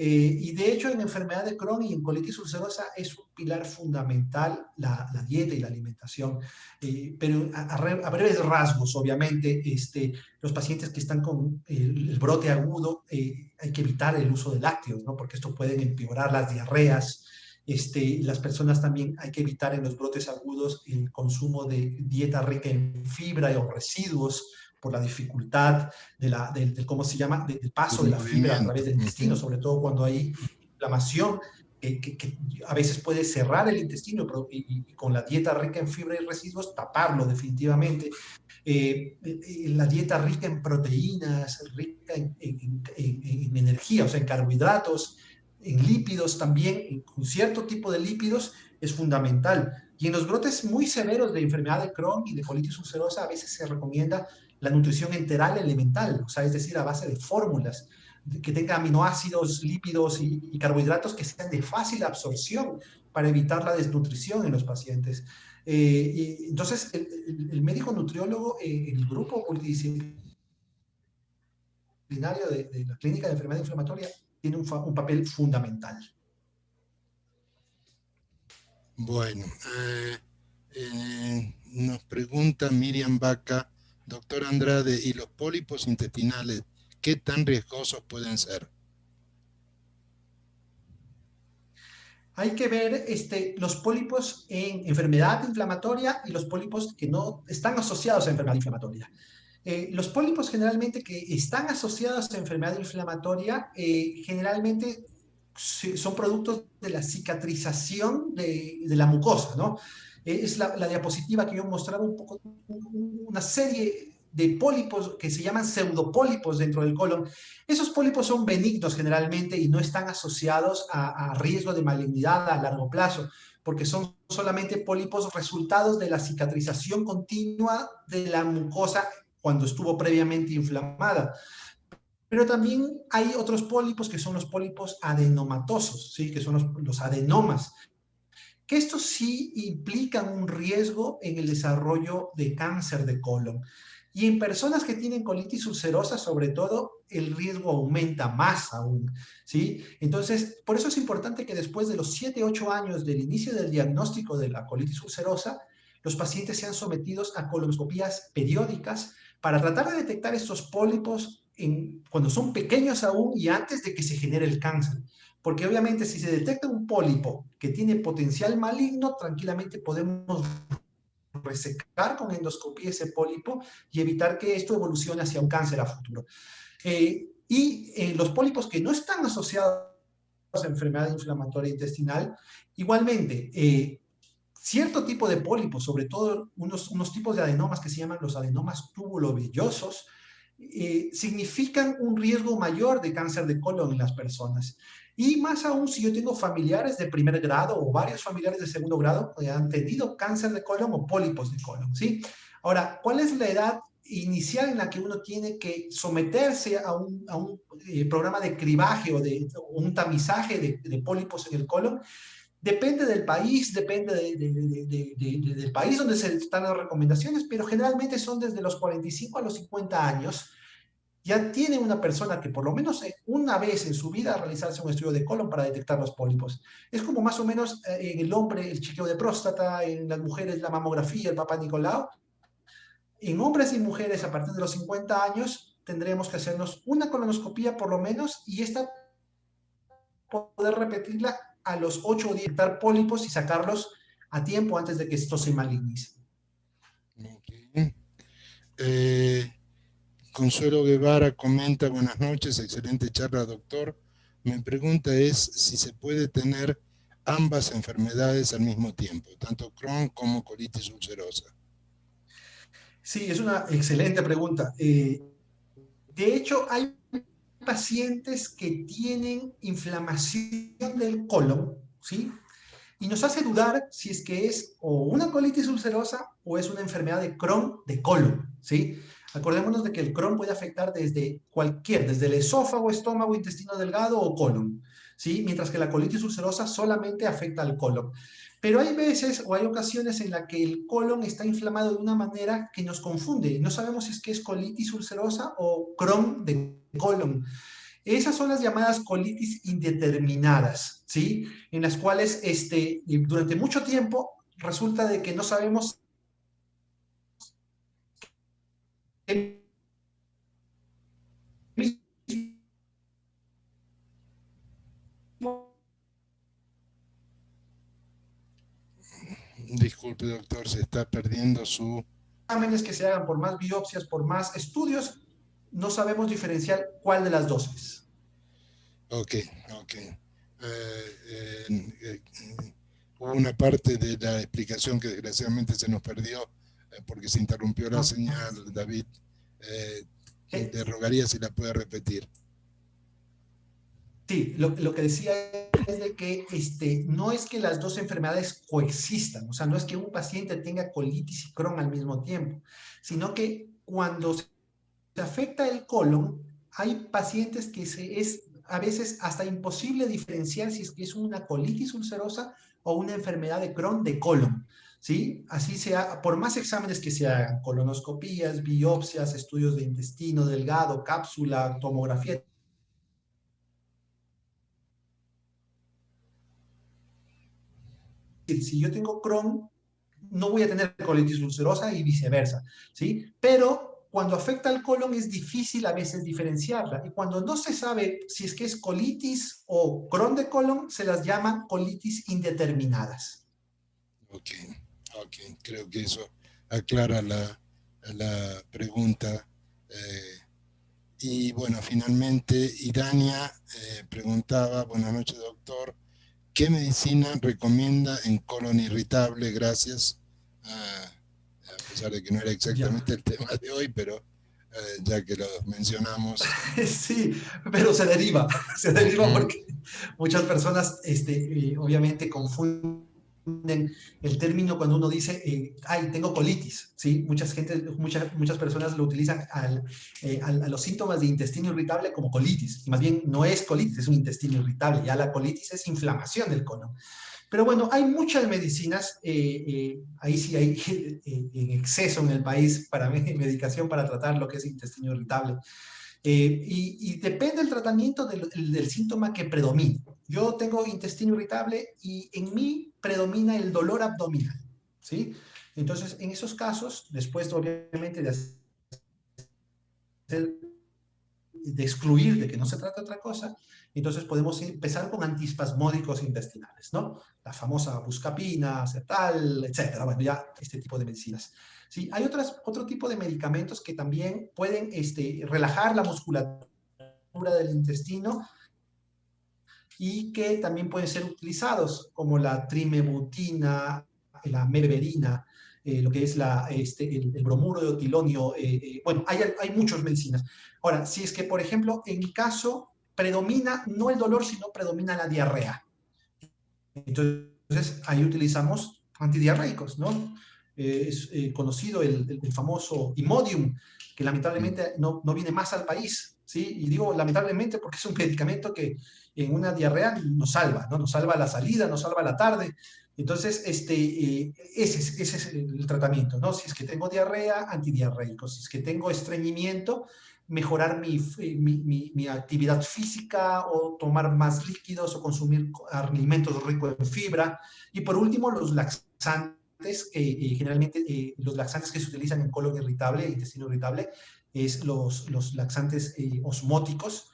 Y de hecho, en enfermedad de Crohn y en colitis ulcerosa es un pilar fundamental la dieta y la alimentación. Pero a breves rasgos, obviamente, los pacientes que están con el brote agudo, hay que evitar el uso de lácteos, ¿no? Porque esto puede empeorar las diarreas. Las personas también hay que evitar en los brotes agudos el consumo de dieta rica en fibra o residuos, por la dificultad ¿cómo se llama?, del paso de la fibra a través del intestino, sobre todo cuando hay inflamación, que a veces puede cerrar el intestino, y con la dieta rica en fibra y residuos, taparlo definitivamente. La dieta rica en proteínas, rica en energía, o sea, en carbohidratos, en lípidos también, con cierto tipo de lípidos, es fundamental. Y en los brotes muy severos de enfermedad de Crohn y de colitis ulcerosa, a veces se recomienda la nutrición enteral elemental, o sea, es decir, a base de fórmulas, que tenga aminoácidos, lípidos y carbohidratos que sean de fácil absorción para evitar la desnutrición en los pacientes. Entonces, el médico nutriólogo, el grupo multidisciplinario de la clínica de enfermedad inflamatoria, tiene un papel fundamental. Bueno, nos pregunta Miriam Vaca, doctor Andrade, ¿y los pólipos intestinales qué tan riesgosos pueden ser? hay que ver los pólipos en enfermedad inflamatoria y los pólipos que no están asociados a enfermedad inflamatoria. Los pólipos generalmente que están asociados a enfermedad inflamatoria, generalmente son productos de la cicatrización de la mucosa, ¿no? Es la diapositiva que yo mostraba un poco, una serie de pólipos que se llaman pseudopólipos dentro del colon. Esos pólipos son benignos generalmente y no están asociados a riesgo de malignidad a largo plazo, porque son solamente pólipos resultados de la cicatrización continua de la mucosa cuando estuvo previamente inflamada. Pero también hay otros pólipos que son los pólipos adenomatosos, ¿sí? Que son los adenomas, que estos sí implican un riesgo en el desarrollo de cáncer de colon. Y en personas que tienen colitis ulcerosa, sobre todo, el riesgo aumenta más aún, ¿sí? Entonces, por eso es importante que después de los 7, 8 años del inicio del diagnóstico de la colitis ulcerosa, los pacientes sean sometidos a colonoscopías periódicas para tratar de detectar estos pólipos cuando son pequeños aún y antes de que se genere el cáncer. Porque obviamente si se detecta un pólipo que tiene potencial maligno, tranquilamente podemos resecar con endoscopía ese pólipo y evitar que esto evolucione hacia un cáncer a futuro. Los pólipos que no están asociados a enfermedad inflamatoria intestinal, igualmente, cierto tipo de pólipos, sobre todo unos tipos de adenomas que se llaman los adenomas tubulovellosos, significan un riesgo mayor de cáncer de colon en las personas. Y más aún si yo tengo familiares de primer grado o varios familiares de segundo grado que han tenido cáncer de colon o pólipos de colon, ¿sí? Ahora, ¿cuál es la edad inicial en la que uno tiene que someterse a un programa de cribaje o un tamizaje de pólipos en el colon? Depende del país, depende del país donde se están las recomendaciones, pero generalmente son desde los 45 a los 50 años. Ya tiene una persona que por lo menos una vez en su vida realizarse un estudio de colon para detectar los pólipos. Es como más o menos en el hombre el chequeo de próstata, en las mujeres la mamografía, el Papá Nicolau. En hombres y mujeres a partir de los 50 años tendremos que hacernos una colonoscopía por lo menos y esta poder repetirla a los 8 o 10, detectar pólipos y sacarlos a tiempo antes de que esto se malignice. Okay. Consuelo Guevara comenta: buenas noches, excelente charla, doctor. Mi pregunta es si se puede tener ambas enfermedades al mismo tiempo, tanto Crohn como colitis ulcerosa. Sí, es una excelente pregunta. De hecho, hay pacientes que tienen inflamación del colon, ¿sí? Y nos hace dudar si es que es o una colitis ulcerosa o es una enfermedad de Crohn de colon, ¿sí? Acordémonos de que el Crohn puede afectar desde el esófago, estómago, intestino delgado o colon, ¿sí? Mientras que la colitis ulcerosa solamente afecta al colon. Pero hay veces o hay ocasiones en las que el colon está inflamado de una manera que nos confunde. No sabemos si es que es colitis ulcerosa o Crohn de colon. Esas son las llamadas colitis indeterminadas, ¿sí? En las cuales durante mucho tiempo resulta de que no sabemos Disculpe, doctor, se está perdiendo su... exámenes que se hagan, por más biopsias, por más estudios, no sabemos diferenciar cuál de las dos es. Ok. Hubo una parte de la explicación que desgraciadamente se nos perdió porque se interrumpió la señal, David. Te rogaría si la puede repetir. Sí, lo que decía es de que no es que las dos enfermedades coexistan, o sea, no es que un paciente tenga colitis y Crohn al mismo tiempo, sino que cuando se afecta el colon, hay pacientes que es a veces hasta imposible diferenciar si es que es una colitis ulcerosa o una enfermedad de Crohn de colon, ¿sí? Así sea, por más exámenes que se hagan, colonoscopías, biopsias, estudios de intestino delgado, cápsula, tomografía. Si yo tengo Crohn, no voy a tener colitis ulcerosa y viceversa, ¿sí? Pero cuando afecta al colon es difícil a veces diferenciarla. Y cuando no se sabe si es que es colitis o Crohn de colon, se las llama colitis indeterminadas. Ok, creo que eso aclara la pregunta. Y bueno, finalmente Irania preguntaba, buenas noches doctor, ¿qué medicina recomienda en colon irritable? Gracias, a pesar de que no era exactamente el tema de hoy, pero ya que lo mencionamos. Sí, pero se deriva porque muchas personas obviamente confunden el término cuando uno dice, ay, tengo colitis, ¿sí? Muchas personas lo utilizan a los síntomas de intestino irritable como colitis, y más bien no es colitis, es un intestino irritable, ya la colitis es inflamación del colon. Pero bueno, hay muchas medicinas, ahí sí hay en exceso en el país para medicación para tratar lo que es intestino irritable. Y depende del tratamiento del síntoma que predomine. Yo tengo intestino irritable y en mí predomina el dolor abdominal, ¿sí? Entonces, en esos casos, después obviamente de excluir de que no se trata de otra cosa, entonces podemos empezar con antiespasmódicos intestinales, ¿no? La famosa buscapina, Cetal, etcétera. Bueno, ya este tipo de medicinas. Sí, hay otro tipo de medicamentos que también pueden relajar la musculatura del intestino y que también pueden ser utilizados, como la trimebutina, la mebeverina, lo que es el bromuro de otilonio. Bueno, hay muchas medicinas. Ahora, si es que, por ejemplo, en mi caso, predomina no el dolor, sino predomina la diarrea. Entonces, ahí utilizamos antidiarreicos, ¿no? Es conocido el famoso Imodium, que lamentablemente no viene más al país, ¿sí? Y digo lamentablemente porque es un medicamento que en una diarrea nos salva, ¿no? Nos salva la salida, nos salva la tarde. Entonces, ese es el tratamiento, ¿no? Si es que tengo diarrea, antidiarreicos. Si es que tengo estreñimiento, mejorar mi actividad física o tomar más líquidos o consumir alimentos ricos en fibra. Y por último, los laxantes, generalmente los laxantes que se utilizan en colon irritable, intestino irritable, es los laxantes osmóticos,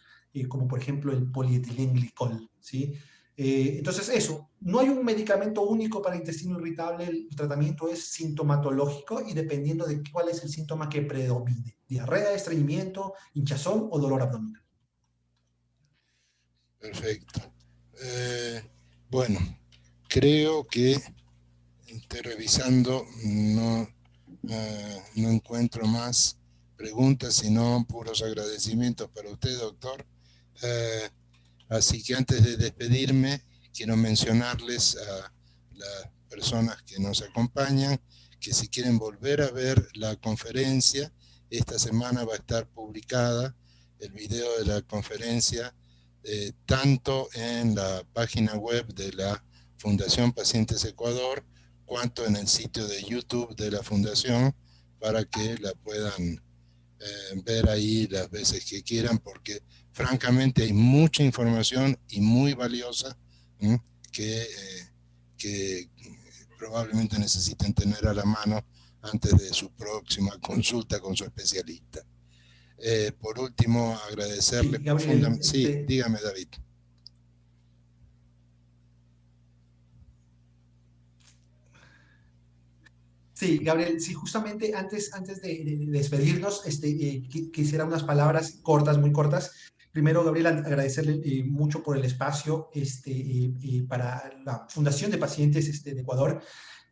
como por ejemplo el polietilenglicol, ¿sí? Entonces eso, no hay un medicamento único para intestino irritable, el tratamiento es sintomatológico y dependiendo de cuál es el síntoma que predomine, diarrea, estreñimiento, hinchazón o dolor abdominal. Perfecto. Bueno, creo que estoy revisando, no encuentro más preguntas, sino puros agradecimientos para usted, doctor. Así que antes de despedirme, quiero mencionarles a las personas que nos acompañan que si quieren volver a ver la conferencia, esta semana va a estar publicada el video de la conferencia, tanto en la página web de la Fundación Pacientes Ecuador, cuanto en el sitio de YouTube de la Fundación, para que la puedan ver ahí las veces que quieran, porque francamente hay mucha información y muy valiosa que probablemente necesiten tener a la mano antes de su próxima consulta con su especialista. Por último, agradecerle. Sí, Gabriel, sí, dígame, David. Sí, Gabriel, sí, justamente antes de despedirnos, quisiera unas palabras cortas, muy cortas. Primero, Gabriel, agradecerle mucho por el espacio para la Fundación de Pacientes de Ecuador,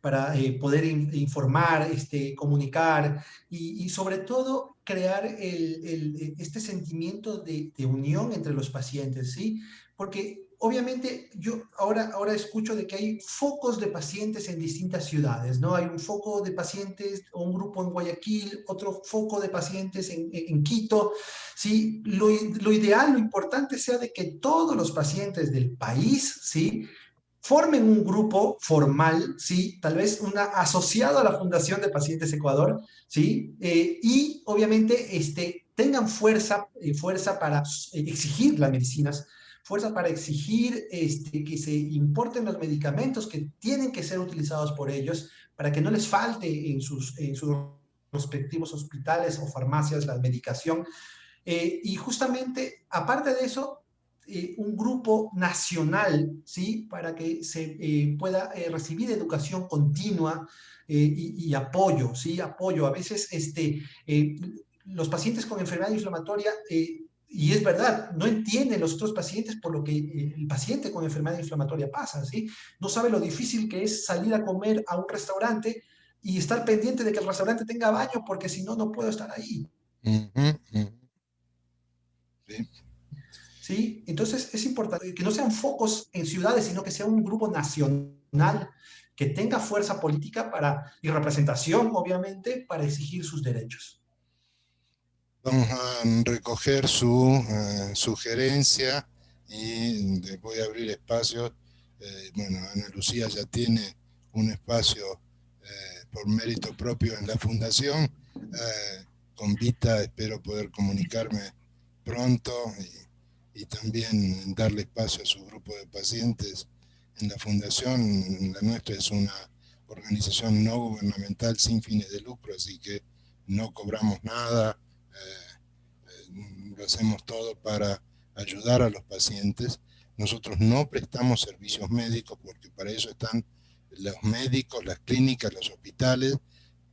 para poder informar, comunicar y sobre todo crear este sentimiento de unión entre los pacientes, ¿sí? Porque obviamente yo ahora escucho de que hay focos de pacientes en distintas ciudades, ¿no? Hay un foco de pacientes o un grupo en Guayaquil, otro foco de pacientes en Quito, ¿sí? Lo ideal, lo importante sea de que todos los pacientes del país, ¿sí?, formen un grupo formal, ¿sí? Tal vez asociado a la Fundación de Pacientes Ecuador, ¿sí? Y obviamente tengan fuerza para exigir las medicinas, fuerza para exigir que se importen los medicamentos que tienen que ser utilizados por ellos, para que no les falte en sus respectivos hospitales o farmacias la medicación. Y justamente, aparte de eso, un grupo nacional, ¿sí? Para que se pueda recibir educación continua y apoyo, ¿sí? Apoyo. A veces los pacientes con enfermedad inflamatoria, y es verdad, no entienden los otros pacientes por lo que el paciente con enfermedad inflamatoria pasa, ¿sí? No sabe lo difícil que es salir a comer a un restaurante y estar pendiente de que el restaurante tenga baño, porque si no, no puedo estar ahí. Sí. ¿Sí? Entonces es importante que no sean focos en ciudades, sino que sea un grupo nacional que tenga fuerza política y representación, obviamente, para exigir sus derechos. Vamos a recoger su sugerencia y voy a abrir espacios. Bueno, Ana Lucía ya tiene un espacio por mérito propio en la fundación. Con Vita espero poder comunicarme pronto y también darle espacio a su grupo de pacientes en la fundación. La nuestra es una organización no gubernamental sin fines de lucro, así que no cobramos nada, lo hacemos todo para ayudar a los pacientes. Nosotros no prestamos servicios médicos porque para eso están los médicos, las clínicas, los hospitales,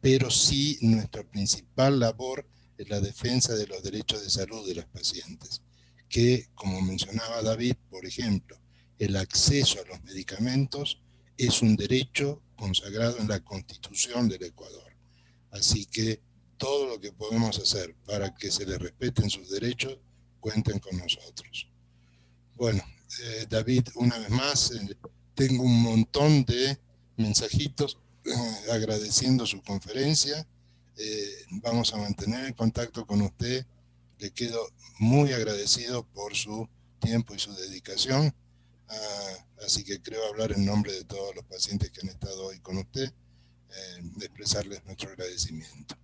pero sí nuestra principal labor es la defensa de los derechos de salud de los pacientes, que, como mencionaba David, por ejemplo, el acceso a los medicamentos es un derecho consagrado en la Constitución del Ecuador. Así que todo lo que podemos hacer para que se les respeten sus derechos, cuenten con nosotros. Bueno, David, una vez más, tengo un montón de mensajitos agradeciendo su conferencia. Vamos a mantener el contacto con usted. Le quedo muy agradecido por su tiempo y su dedicación. Así que creo hablar en nombre de todos los pacientes que han estado hoy con usted, de expresarles nuestro agradecimiento.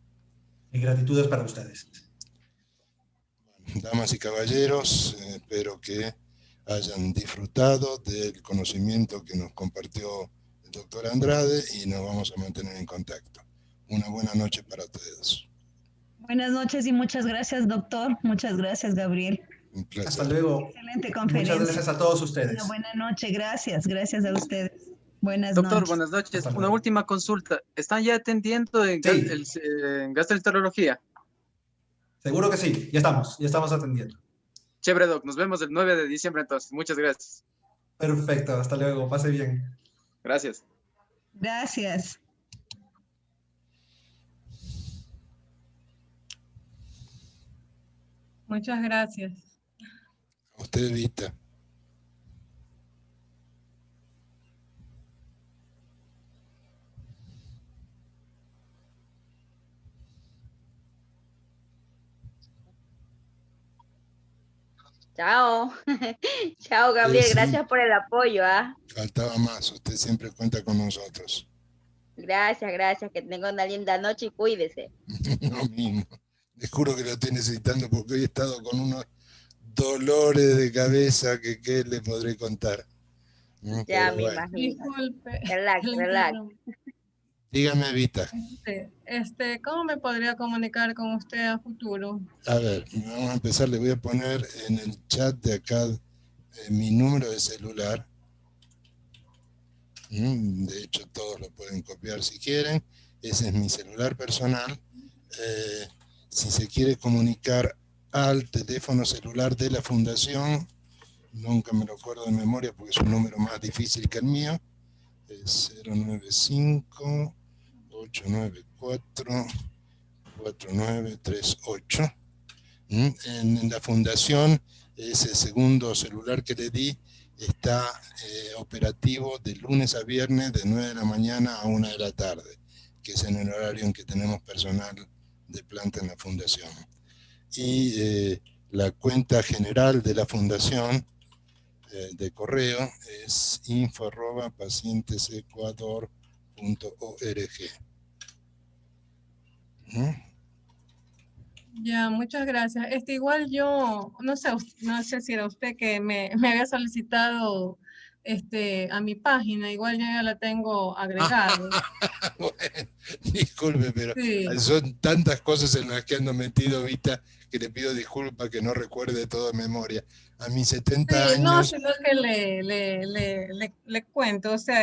Mi gratitud es para ustedes. Damas y caballeros, espero que hayan disfrutado del conocimiento que nos compartió el doctor Andrade y nos vamos a mantener en contacto. Una buena noche para todos. Buenas noches y muchas gracias, doctor. Muchas gracias, Gabriel. Un placer. Hasta luego. Excelente conferencia. Muchas gracias a todos ustedes. Una buena noche, gracias a ustedes. Buenas Doctor, noches. buenas noches. Una última consulta. ¿Están ya atendiendo en gastroenterología? Seguro que sí, ya estamos atendiendo. Chévere, doc. Nos vemos el 9 de diciembre entonces. Muchas gracias. Perfecto, hasta luego. Pase bien. Gracias. Gracias. Muchas gracias. A usted, Vita. Chao. Chao, Gabriel. Sí. Gracias por el apoyo. Faltaba más. Usted siempre cuenta con nosotros. Gracias. Que tenga una linda noche y cuídese. Lo mismo. Les juro que lo estoy necesitando porque hoy he estado con unos dolores de cabeza que qué le podré contar. Ya Pero me bueno. imagino. Disculpe. Relax. Dígame, Vita. ¿Cómo me podría comunicar con usted a futuro? A ver, vamos a empezar. Le voy a poner en el chat de acá mi número de celular. De hecho, todos lo pueden copiar si quieren. Ese es mi celular personal. Si se quiere comunicar al teléfono celular de la fundación, nunca me lo acuerdo de memoria porque es un número más difícil que el mío, es 095-894-4938. En la fundación, ese segundo celular que le di está operativo de lunes a viernes de 9 de la mañana a 1 de la tarde, que es en el horario en que tenemos personal de planta en la fundación. Y la cuenta general de la fundación de correo es info@pacientesecuador.org. Ya, muchas gracias. Igual yo, no sé si era usted que me había solicitado a mi página, igual yo ya la tengo agregada. Bueno, Disculpe, pero Sí. son tantas cosas en las que ando metido, Vita, que le pido disculpas que no recuerde todo de memoria. A mis 70 Sí, no, años... sino que le cuento, o sea,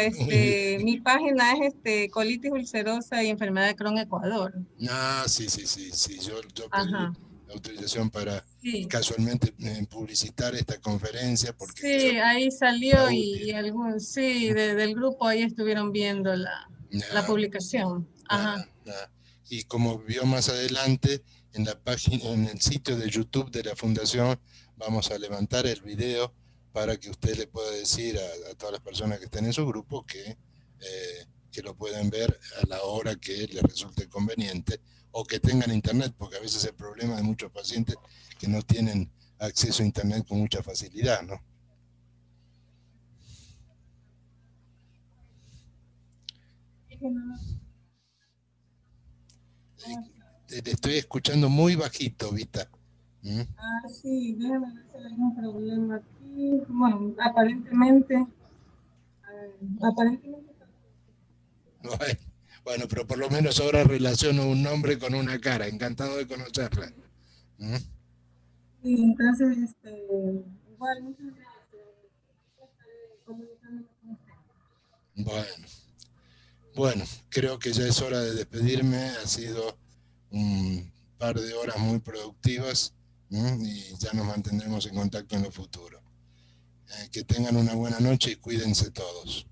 mi página es colitis ulcerosa y enfermedad de Crohn Ecuador. Ah, sí, sí, sí, sí. Yo pedí Ajá, autorización para sí. casualmente publicitar esta conferencia porque creo Sí, ahí que era salió y útil. sí, del grupo ahí estuvieron viendo la Ah, publicación. Ajá. y como vio más adelante, en la página, en el sitio de YouTube de la Fundación, vamos a levantar el video para que usted le pueda decir a todas las personas que estén en su grupo que lo pueden ver a la hora que les resulte conveniente o que tengan internet, porque a veces el problema de muchos pacientes que no tienen acceso a internet con mucha facilidad, ¿no? Te estoy escuchando muy bajito, Vita. ¿Mm? Ah, sí, déjame ver si hay algún problema aquí. Bueno, aparentemente. Bueno, pero por lo menos ahora relaciono un nombre con una cara. Encantado de conocerla. ¿Mm? Sí, entonces, igual, muchas gracias. Estaré comunicándome con usted. Bueno, bueno, creo que ya es hora de despedirme. Ha sido un par de horas muy productivas, y ya nos mantendremos en contacto en lo futuro. Que tengan una buena noche y cuídense todos.